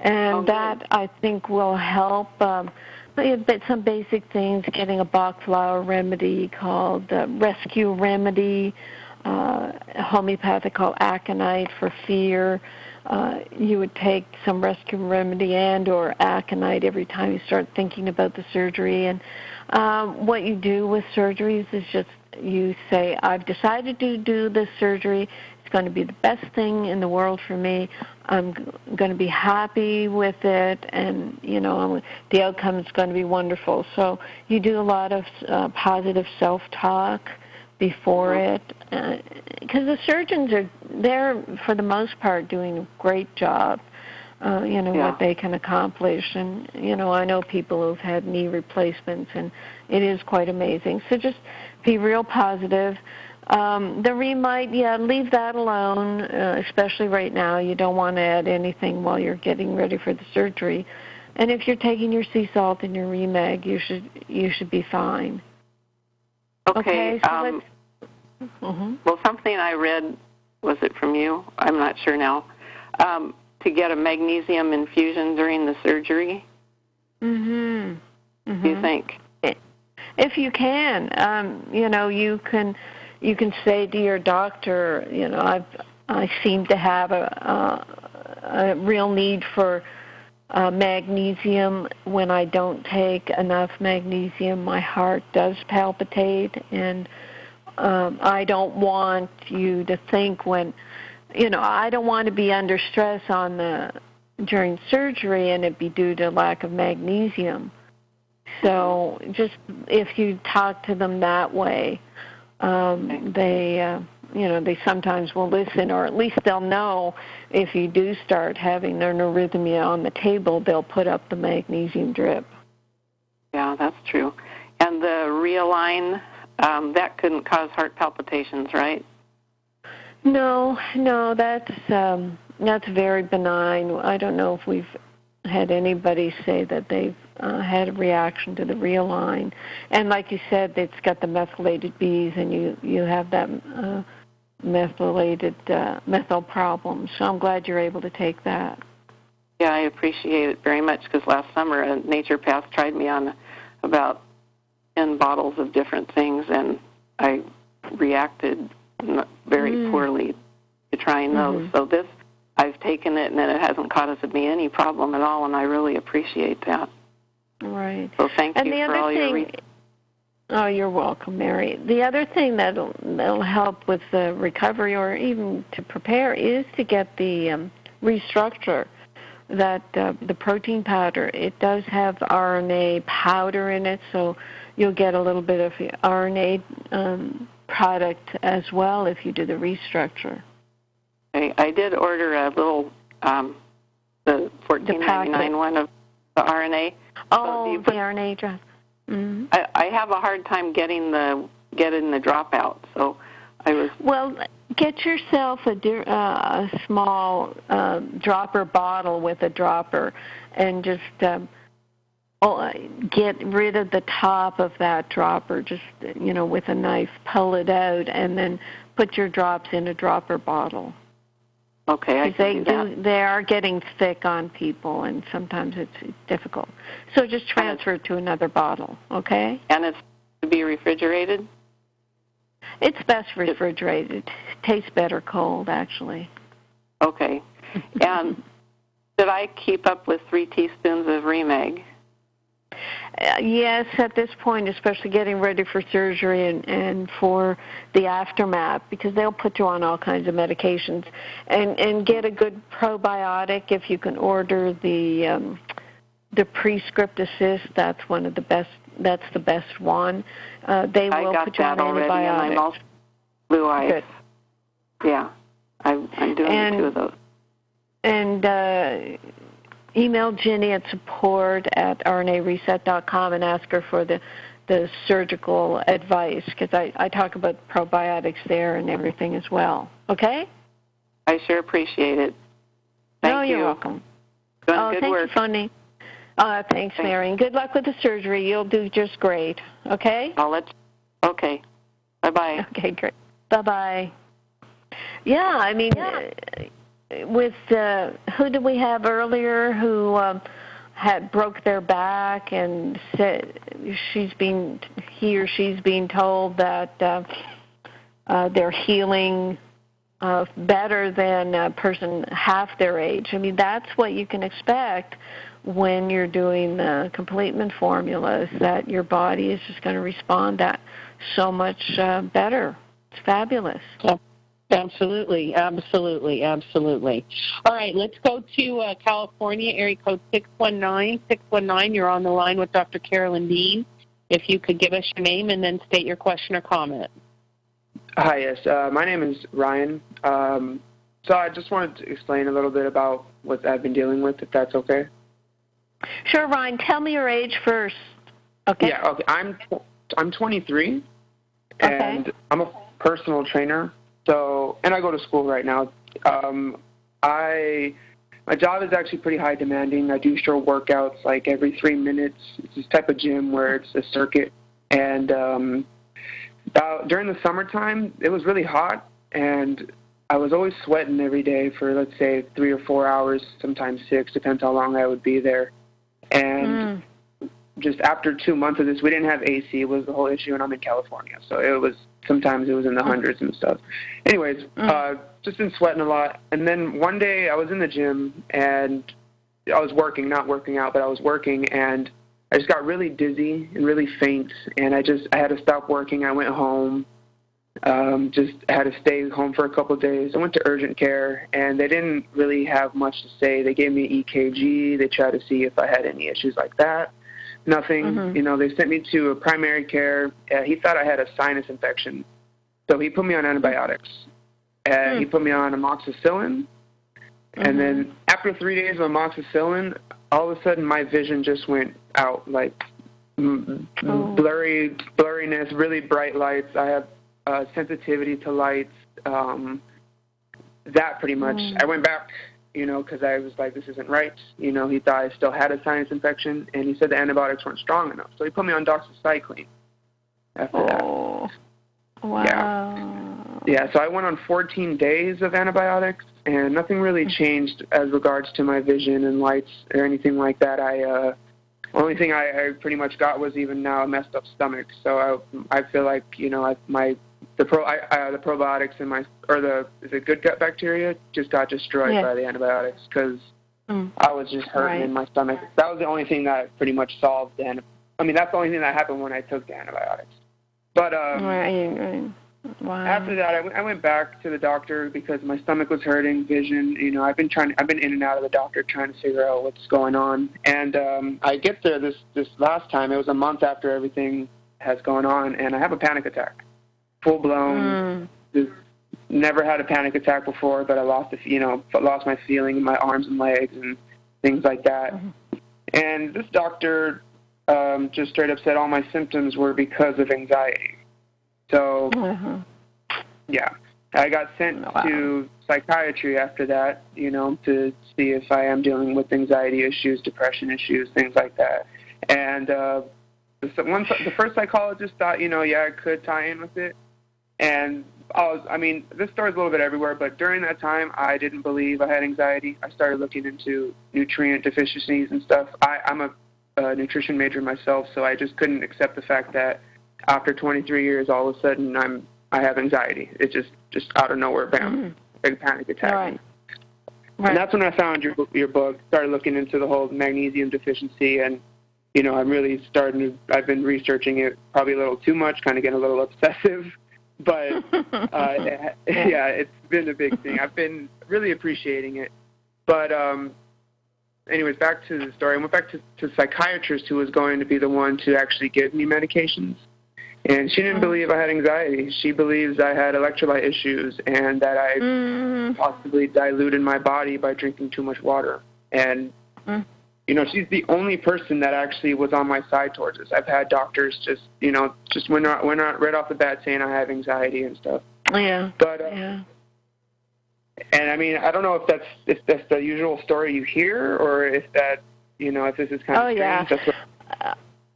and that I think will help. Some basic things, getting a Bach flower remedy called Rescue Remedy, a homeopathic called Aconite for fear. You would take some Rescue Remedy and or Aconite every time you start thinking about the surgery. And what you do with surgeries is just you say, I've decided to do this surgery. It's going to be the best thing in the world for me. I'm going to be happy with it, and, the outcome is going to be wonderful. So you do a lot of positive self-talk before it, because the surgeons are there for the most part doing a great job, what they can accomplish. And, I know people who've had knee replacements, and it is quite amazing. So just be real positive. The Remite, leave that alone, especially right now. You don't want to add anything while you're getting ready for the surgery. And if you're taking your sea salt and your Remeg, you should be fine. Okay, so well, something I read, was it from you? I'm not sure now, to get a magnesium infusion during the surgery. Do you think? If you can, you can say to your doctor, I seem to have a real need for magnesium. When I don't take enough magnesium, my heart does palpitate, and I don't want you to think I don't want to be under stress during surgery and it be due to lack of magnesium. So just if you talk to them that way, they sometimes will listen, or at least they'll know if you do start having an arrhythmia on the table, they'll put up the magnesium drip. Yeah, that's true. And the Realign, that couldn't cause heart palpitations, right? No, that's very benign. I don't know if we've had anybody say that they've had a reaction to the Realign. And like you said, it's got the methylated Bs, and you have that methylated methyl problem. So I'm glad you're able to take that. Yeah, I appreciate it very much, because last summer a naturopath tried me on about 10 bottles of different things, and I reacted very poorly to trying those. So this, I've taken it, and it hasn't caused me any problem at all, and I really appreciate that. Right. So thank you for all your Oh, you're welcome, Mary. The other thing that'll help with the recovery, or even to prepare, is to get the restructure. That the protein powder, it does have RNA powder in it, so you'll get a little bit of the RNA product as well if you do the restructure. I did order a little, the $14.99 one of the RNA. Oh, the RNA drop. Mm-hmm. I have a hard time getting the dropout, so I was... Well, get yourself a small dropper bottle with a dropper, and just get rid of the top of that dropper, just, with a knife, pull it out, and then put your drops in a dropper bottle. Okay, I can do that. They are getting thick on people, and sometimes it's difficult. So just transfer it to another bottle, okay? And it's to be refrigerated? It's best refrigerated. It tastes better cold, actually. Okay. And should I keep up with 3 teaspoons of Remag? Yes, at this point, especially getting ready for surgery and for the aftermath, because they'll put you on all kinds of medications. And get a good probiotic if you can order the Prescript Assist. That's one of the best. That's the best one. They will put you on antibiotics. And I'm also blue eyes. Good. Yeah, I'm doing 2 of those. And email Ginny at support@rnareset.com and ask her for the surgical advice, because I talk about probiotics there and everything as well. Okay? I sure appreciate it. Thank you. You're welcome. Good thank work. you, Funny. Thanks, Mary. And good luck with the surgery. You'll do just great. Okay? Okay. Bye-bye. Okay, great. Bye-bye. Yeah, I mean... with who did we have earlier who had broke their back and said he or she's being told that they're healing better than a person half their age. I mean, that's what you can expect when you're doing the completement formulas, that your body is just going to respond that so much better. It's fabulous. Yeah. Absolutely. All right, let's go to California, area code 619. 619, you're on the line with Dr. Carolyn Dean. If you could give us your name and then state your question or comment. Hi, yes. My name is Ryan. So I just wanted to explain a little bit about what I've been dealing with, if that's okay. Sure, Ryan. Tell me your age first. Okay. Yeah, okay. I'm 23, and I'm a personal trainer. So, and I go to school right now. My job is actually pretty high demanding. I do short workouts like every 3 minutes. It's this type of gym where it's a circuit. And during the summertime, it was really hot, and I was always sweating every day for, let's say, 3 or 4 hours, sometimes 6, depends how long I would be there. And just after 2 months of this, we didn't have AC. It was the whole issue, and I'm in California. So sometimes it was in the hundreds and stuff. Anyways, just been sweating a lot. And then one day I was in the gym, and I was working, not working out, but I was working, and I just got really dizzy and really faint, and I had to stop working. I went home, just had to stay home for a couple of days. I went to urgent care, and they didn't really have much to say. They gave me an EKG. They tried to see if I had any issues like that. Nothing. They sent me to a primary care. He thought I had a sinus infection, so he put me on antibiotics. He put me on amoxicillin, and then after 3 days of amoxicillin, all of a sudden my vision just went out, like blurriness, really bright lights. I have sensitivity to lights. That pretty much. I went back because I was like, this isn't right. He thought I still had a sinus infection, and he said the antibiotics weren't strong enough. So he put me on doxycycline after that. Wow. Yeah, so I went on 14 days of antibiotics, and nothing really changed as regards to my vision and lights or anything like that. Only thing I pretty much got was even now a messed up stomach. So I feel like the probiotics in the good gut bacteria just got destroyed by the antibiotics because I was just hurting in my stomach. That was the only thing that pretty much solved that's the only thing that happened when I took the antibiotics. But after that, I went back to the doctor because my stomach was hurting, vision. I've been in and out of the doctor trying to figure out what's going on. And I get there this last time. It was a month after everything has gone on, and I have a panic attack, full blown. Never had a panic attack before, but I lost my feeling in my arms and legs and things like that. And this doctor just straight up said all my symptoms were because of anxiety. So, I got sent to psychiatry after that, to see if I am dealing with anxiety issues, depression issues, things like that. And the first psychologist thought, I could tie in with it. And this story's a little bit everywhere, but during that time, I didn't believe I had anxiety. I started looking into nutrient deficiencies and stuff. I'm a nutrition major myself, so I just couldn't accept the fact that after 23 years, all of a sudden I have anxiety. It just out of nowhere, bam, big panic attack. Right. And that's when I found your book. Started looking into the whole magnesium deficiency, and I'm really I've been researching it probably a little too much, kind of getting a little obsessive. But it's been a big thing. I've been really appreciating it. But anyways, back to the story. I went back to a psychiatrist who was going to be the one to actually give me medications. And she didn't believe I had anxiety. She believes I had electrolyte issues and that I possibly diluted my body by drinking too much water. And, she's the only person that actually was on my side towards this. I've had doctors just went right off the bat saying I have anxiety and stuff. Yeah. But, and I don't know if that's the usual story you hear or if that, if this is kind of strange.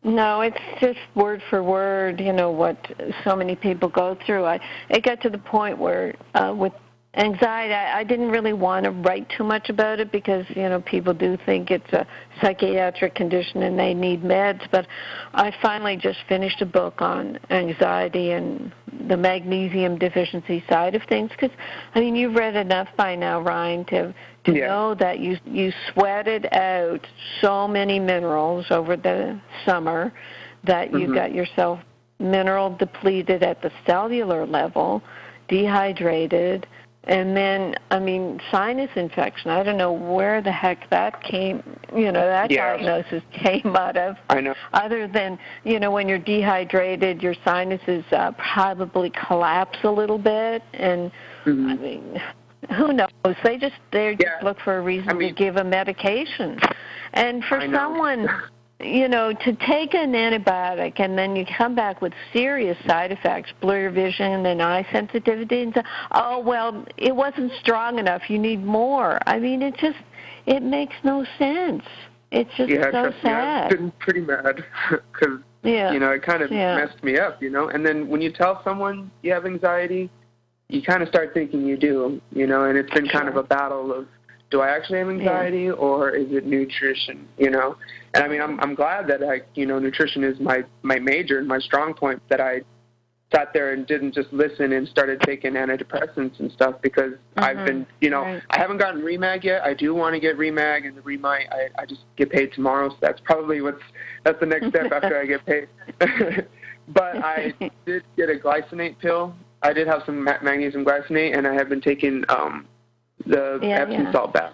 No, it's just word for word, what so many people go through. It got to the point where with anxiety, I didn't really want to write too much about it because, people do think it's a psychiatric condition and they need meds. But I finally just finished a book on anxiety and the magnesium deficiency side of things because, you've read enough by now, Ryan, to know that you sweated out so many minerals over the summer that you got yourself mineral depleted at the cellular level, dehydrated, and then, sinus infection. I don't know where the heck that came, diagnosis came out of. I know. Other than, when you're dehydrated, your sinuses probably collapse a little bit. And, who knows? They just look for a reason to give a medication. And for someone, to take an antibiotic and then you come back with serious side effects, blur vision and eye sensitivity, and say, oh, well, it wasn't strong enough, you need more. It makes no sense. It's just so sad. I've been pretty mad because, it kind of messed me up, And then when you tell someone you have anxiety, you kind of start thinking you do, and it's been kind of a battle of, do I actually have anxiety or is it nutrition, And I'm glad that nutrition is my major and my strong point, that I sat there and didn't just listen and started taking antidepressants and stuff because I've been, I haven't gotten Remag yet. I do want to get Remag, and the Remite, I just get paid tomorrow, so that's probably that's the next step after I get paid. But I did get a glycinate pill. I did have some magnesium glycinate, and I have been taking the Epsom salt bath.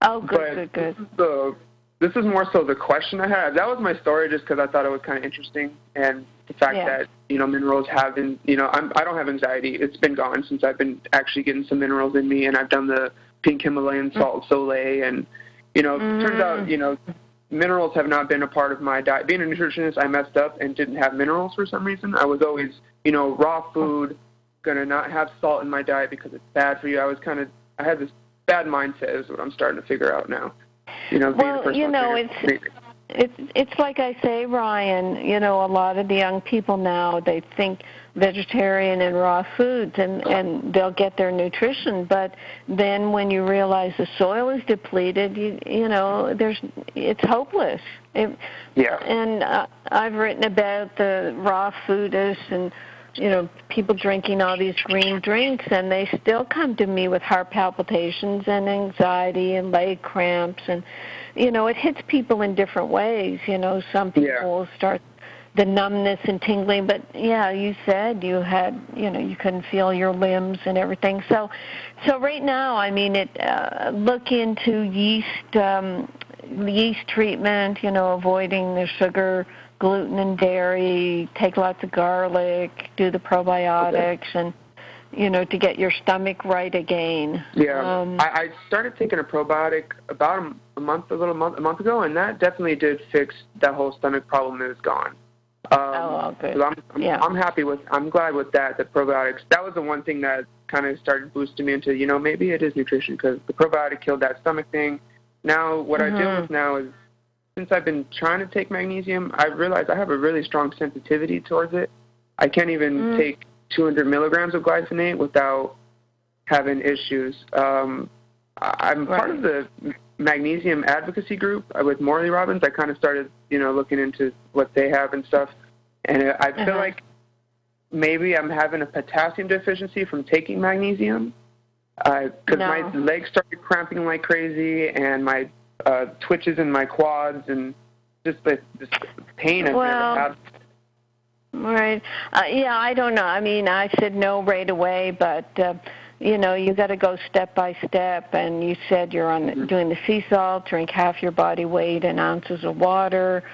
Oh, good. So this is more so the question I had. That was my story just because I thought it was kind of interesting, and the fact that, minerals have been, I don't have anxiety. It's been gone since I've been actually getting some minerals in me, and I've done the pink Himalayan salt Soleil, and, it turns out, minerals have not been a part of my diet. Being a nutritionist, I messed up and didn't have minerals for some reason. I was always, raw food, going to not have salt in my diet because it's bad for you. I had this bad mindset is what I'm starting to figure out now. Being a personal trainer. It's like I say, Ryan, a lot of the young people now, they think vegetarian and raw foods, and they'll get their nutrition, but then when you realize the soil is depleted, it's hopeless. And I've written about the raw foodists and people drinking all these green drinks, and they still come to me with heart palpitations and anxiety and leg cramps, and it hits people in different ways. Some people start the numbness and tingling, but you said you had, you couldn't feel your limbs and everything. So right now, I mean, look into yeast treatment. Avoiding the sugar, gluten, and dairy. Take lots of garlic. Do the probiotics and. To get your stomach right again. Yeah, I started taking a probiotic about a month ago, and that definitely did fix that whole stomach problem that is gone. Good. So I'm glad with that. The probiotics. That was the one thing that kind of started boosting me into maybe it is nutrition because the probiotic killed that stomach thing. Now what I deal with now is since I've been trying to take magnesium, I realized I have a really strong sensitivity towards it. I can't even take 200 milligrams of glycinate without having issues. I'm part of the magnesium advocacy group with Morley Robbins. I kind of started, looking into what they have and stuff, and I feel like maybe I'm having a potassium deficiency from taking magnesium because my legs started cramping like crazy and my twitches in my quads and just this pain I've never had. Right. I don't know. I mean, I said no right away, but, you got to go step by step. And you said you're doing the sea salt, drink half your body weight in ounces of water,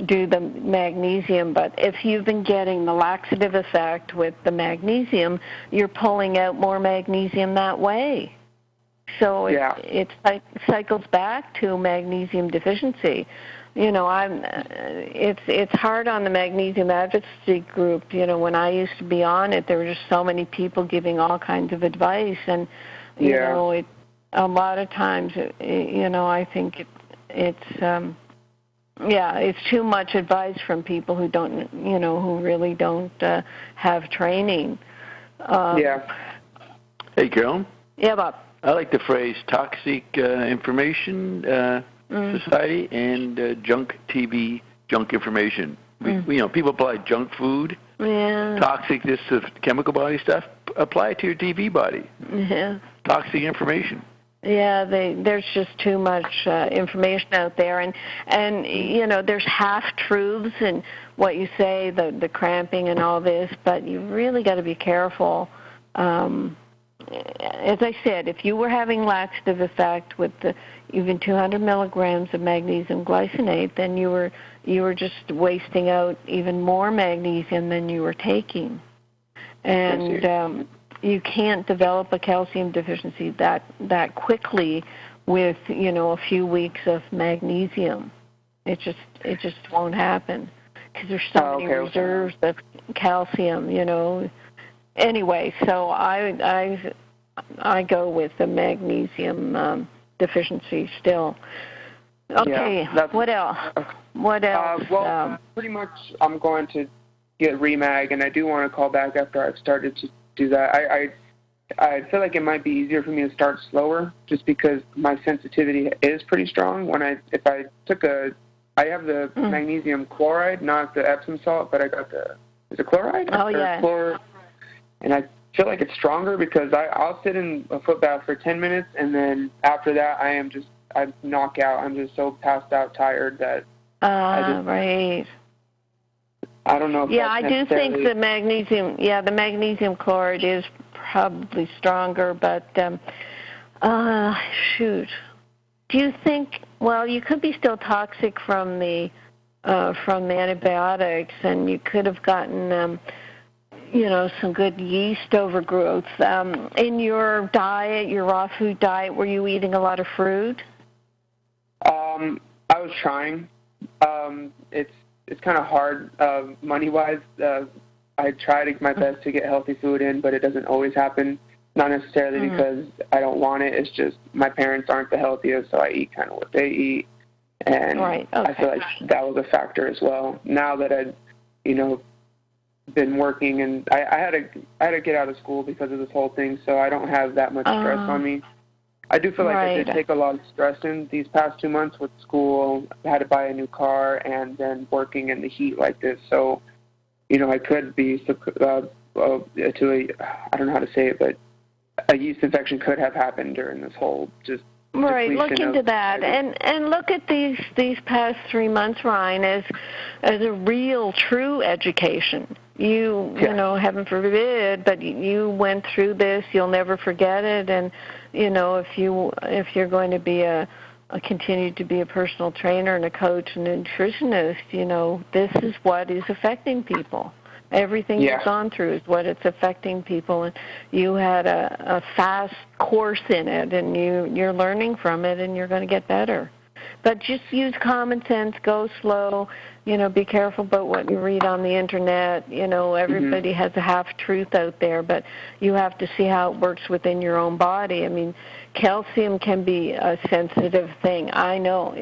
do the magnesium. But if you've been getting the laxative effect with the magnesium, you're pulling out more magnesium that way. So it cycles back to magnesium deficiency. It's hard on the magnesium advocacy group. When I used to be on it, there were just so many people giving all kinds of advice, and a lot of times, I think it's too much advice from people who don't, who really don't have training. Hey, Carolyn. Yeah, Bob. I like the phrase toxic information. Society and junk TV, junk information. People apply junk food, toxic this chemical body stuff. Apply it to your TV body. Toxic information. There's just too much information out there, and there's half truths in what you say, the cramping and all this, but you really got to be careful. As I said, if you were having laxative effect with even 200 milligrams of magnesium glycinate, then you were just wasting out even more magnesium than you were taking. And you can't develop a calcium deficiency that quickly with a few weeks of magnesium. It just won't happen because there's so many reserves of calcium. Anyway, so I go with the magnesium deficiency still. Okay, what else? Well, pretty much I'm going to get Remag, and I do want to call back after I've started to do that. I feel like it might be easier for me to start slower just because my sensitivity is pretty strong. I have the magnesium chloride, not the Epsom salt, but I got is it chloride? And I feel like it's stronger because I'll sit in a foot bath for 10 minutes, and then after that I knock out. I'm just so passed out, tired that right. I don't know if I do think the magnesium chloride is probably stronger, but shoot. Do you think, you could be still toxic from the antibiotics, and you could have gotten some good yeast overgrowth. In your diet, your raw food diet, were you eating a lot of fruit? I was trying. It's kind of hard money-wise. I try my best to get healthy food in, but it doesn't always happen. not necessarily because I don't want it. It's just my parents aren't the healthiest, so I eat kind of what they eat. And I feel like that was a factor as well. Now that I've, been working, and I had to get out of school because of this whole thing, so I don't have that much stress on me. I do feel like I did take a lot of stress in these past 2 months with school. I had to buy a new car and then working in the heat like this. So, I could be to I don't know how to say it, but a yeast infection could have happened during this whole just look into that, and look at these past 3 months, Ryan, as a real, true education. You know, heaven forbid, but you went through this. You'll never forget it, and if you're going to be continue to be a personal trainer and a coach and a nutritionist, this is what is affecting people. Everything you've gone through is what it's affecting people, and you had a fast course in it, and you're learning from it, and you're going to get better. But just use common sense, go slow, be careful about what you read on the Internet. Everybody has a half-truth out there, but you have to see how it works within your own body. I mean, calcium can be a sensitive thing. I know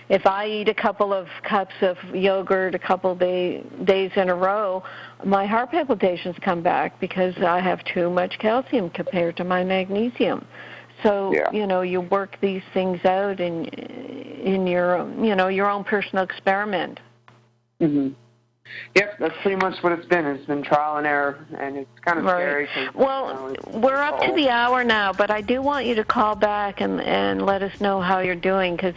if I eat a couple of cups of yogurt a couple days in a row, my heart palpitations come back because I have too much calcium compared to my magnesium. So, you work these things out in your own personal experiment. Yep, that's pretty much what it's been. It's been trial and error, and it's kind of scary. Well, we're up to the hour now, but I do want you to call back and let us know how you're doing, because,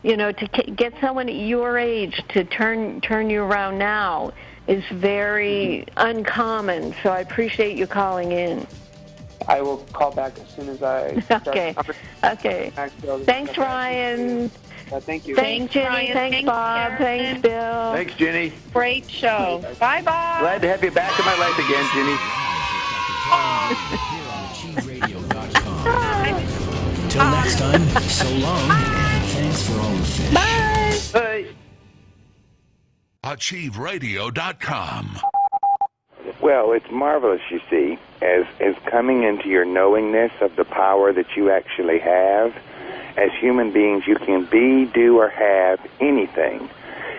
to get someone your age to turn you around now is very uncommon, so I appreciate you calling in. I will call back as soon as I start. Okay. Thanks, Ryan. Thank you. Thanks, Jenny. Ryan. Thanks, Bob. Karen. Thanks, Bill. Thanks, Jenny. Great show. Bye, Bob. Glad to have you back in my life again, Jenny. Here on AchieveRadio.com. Till next time, so long, and thanks for all the fish. Bye. Bye. AchieveRadio.com. Well, it's marvelous, you see, as coming into your knowingness of the power that you actually have. As human beings, you can be, do, or have anything.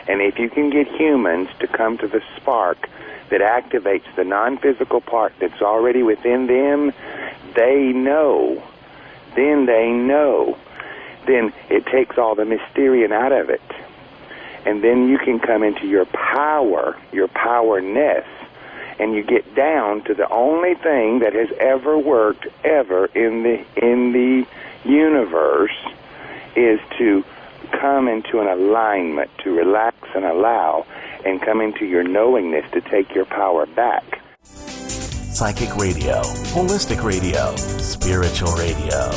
And if you can get humans to come to the spark that activates the non-physical part that's already within them, they know. Then they know. Then it takes all the mysterion out of it. And then you can come into your power, your powerness, and you get down to the only thing that has ever worked ever in the universe is to come into an alignment, to relax and allow, and come into your knowingness to take your power back. Psychic radio, holistic radio, spiritual radio.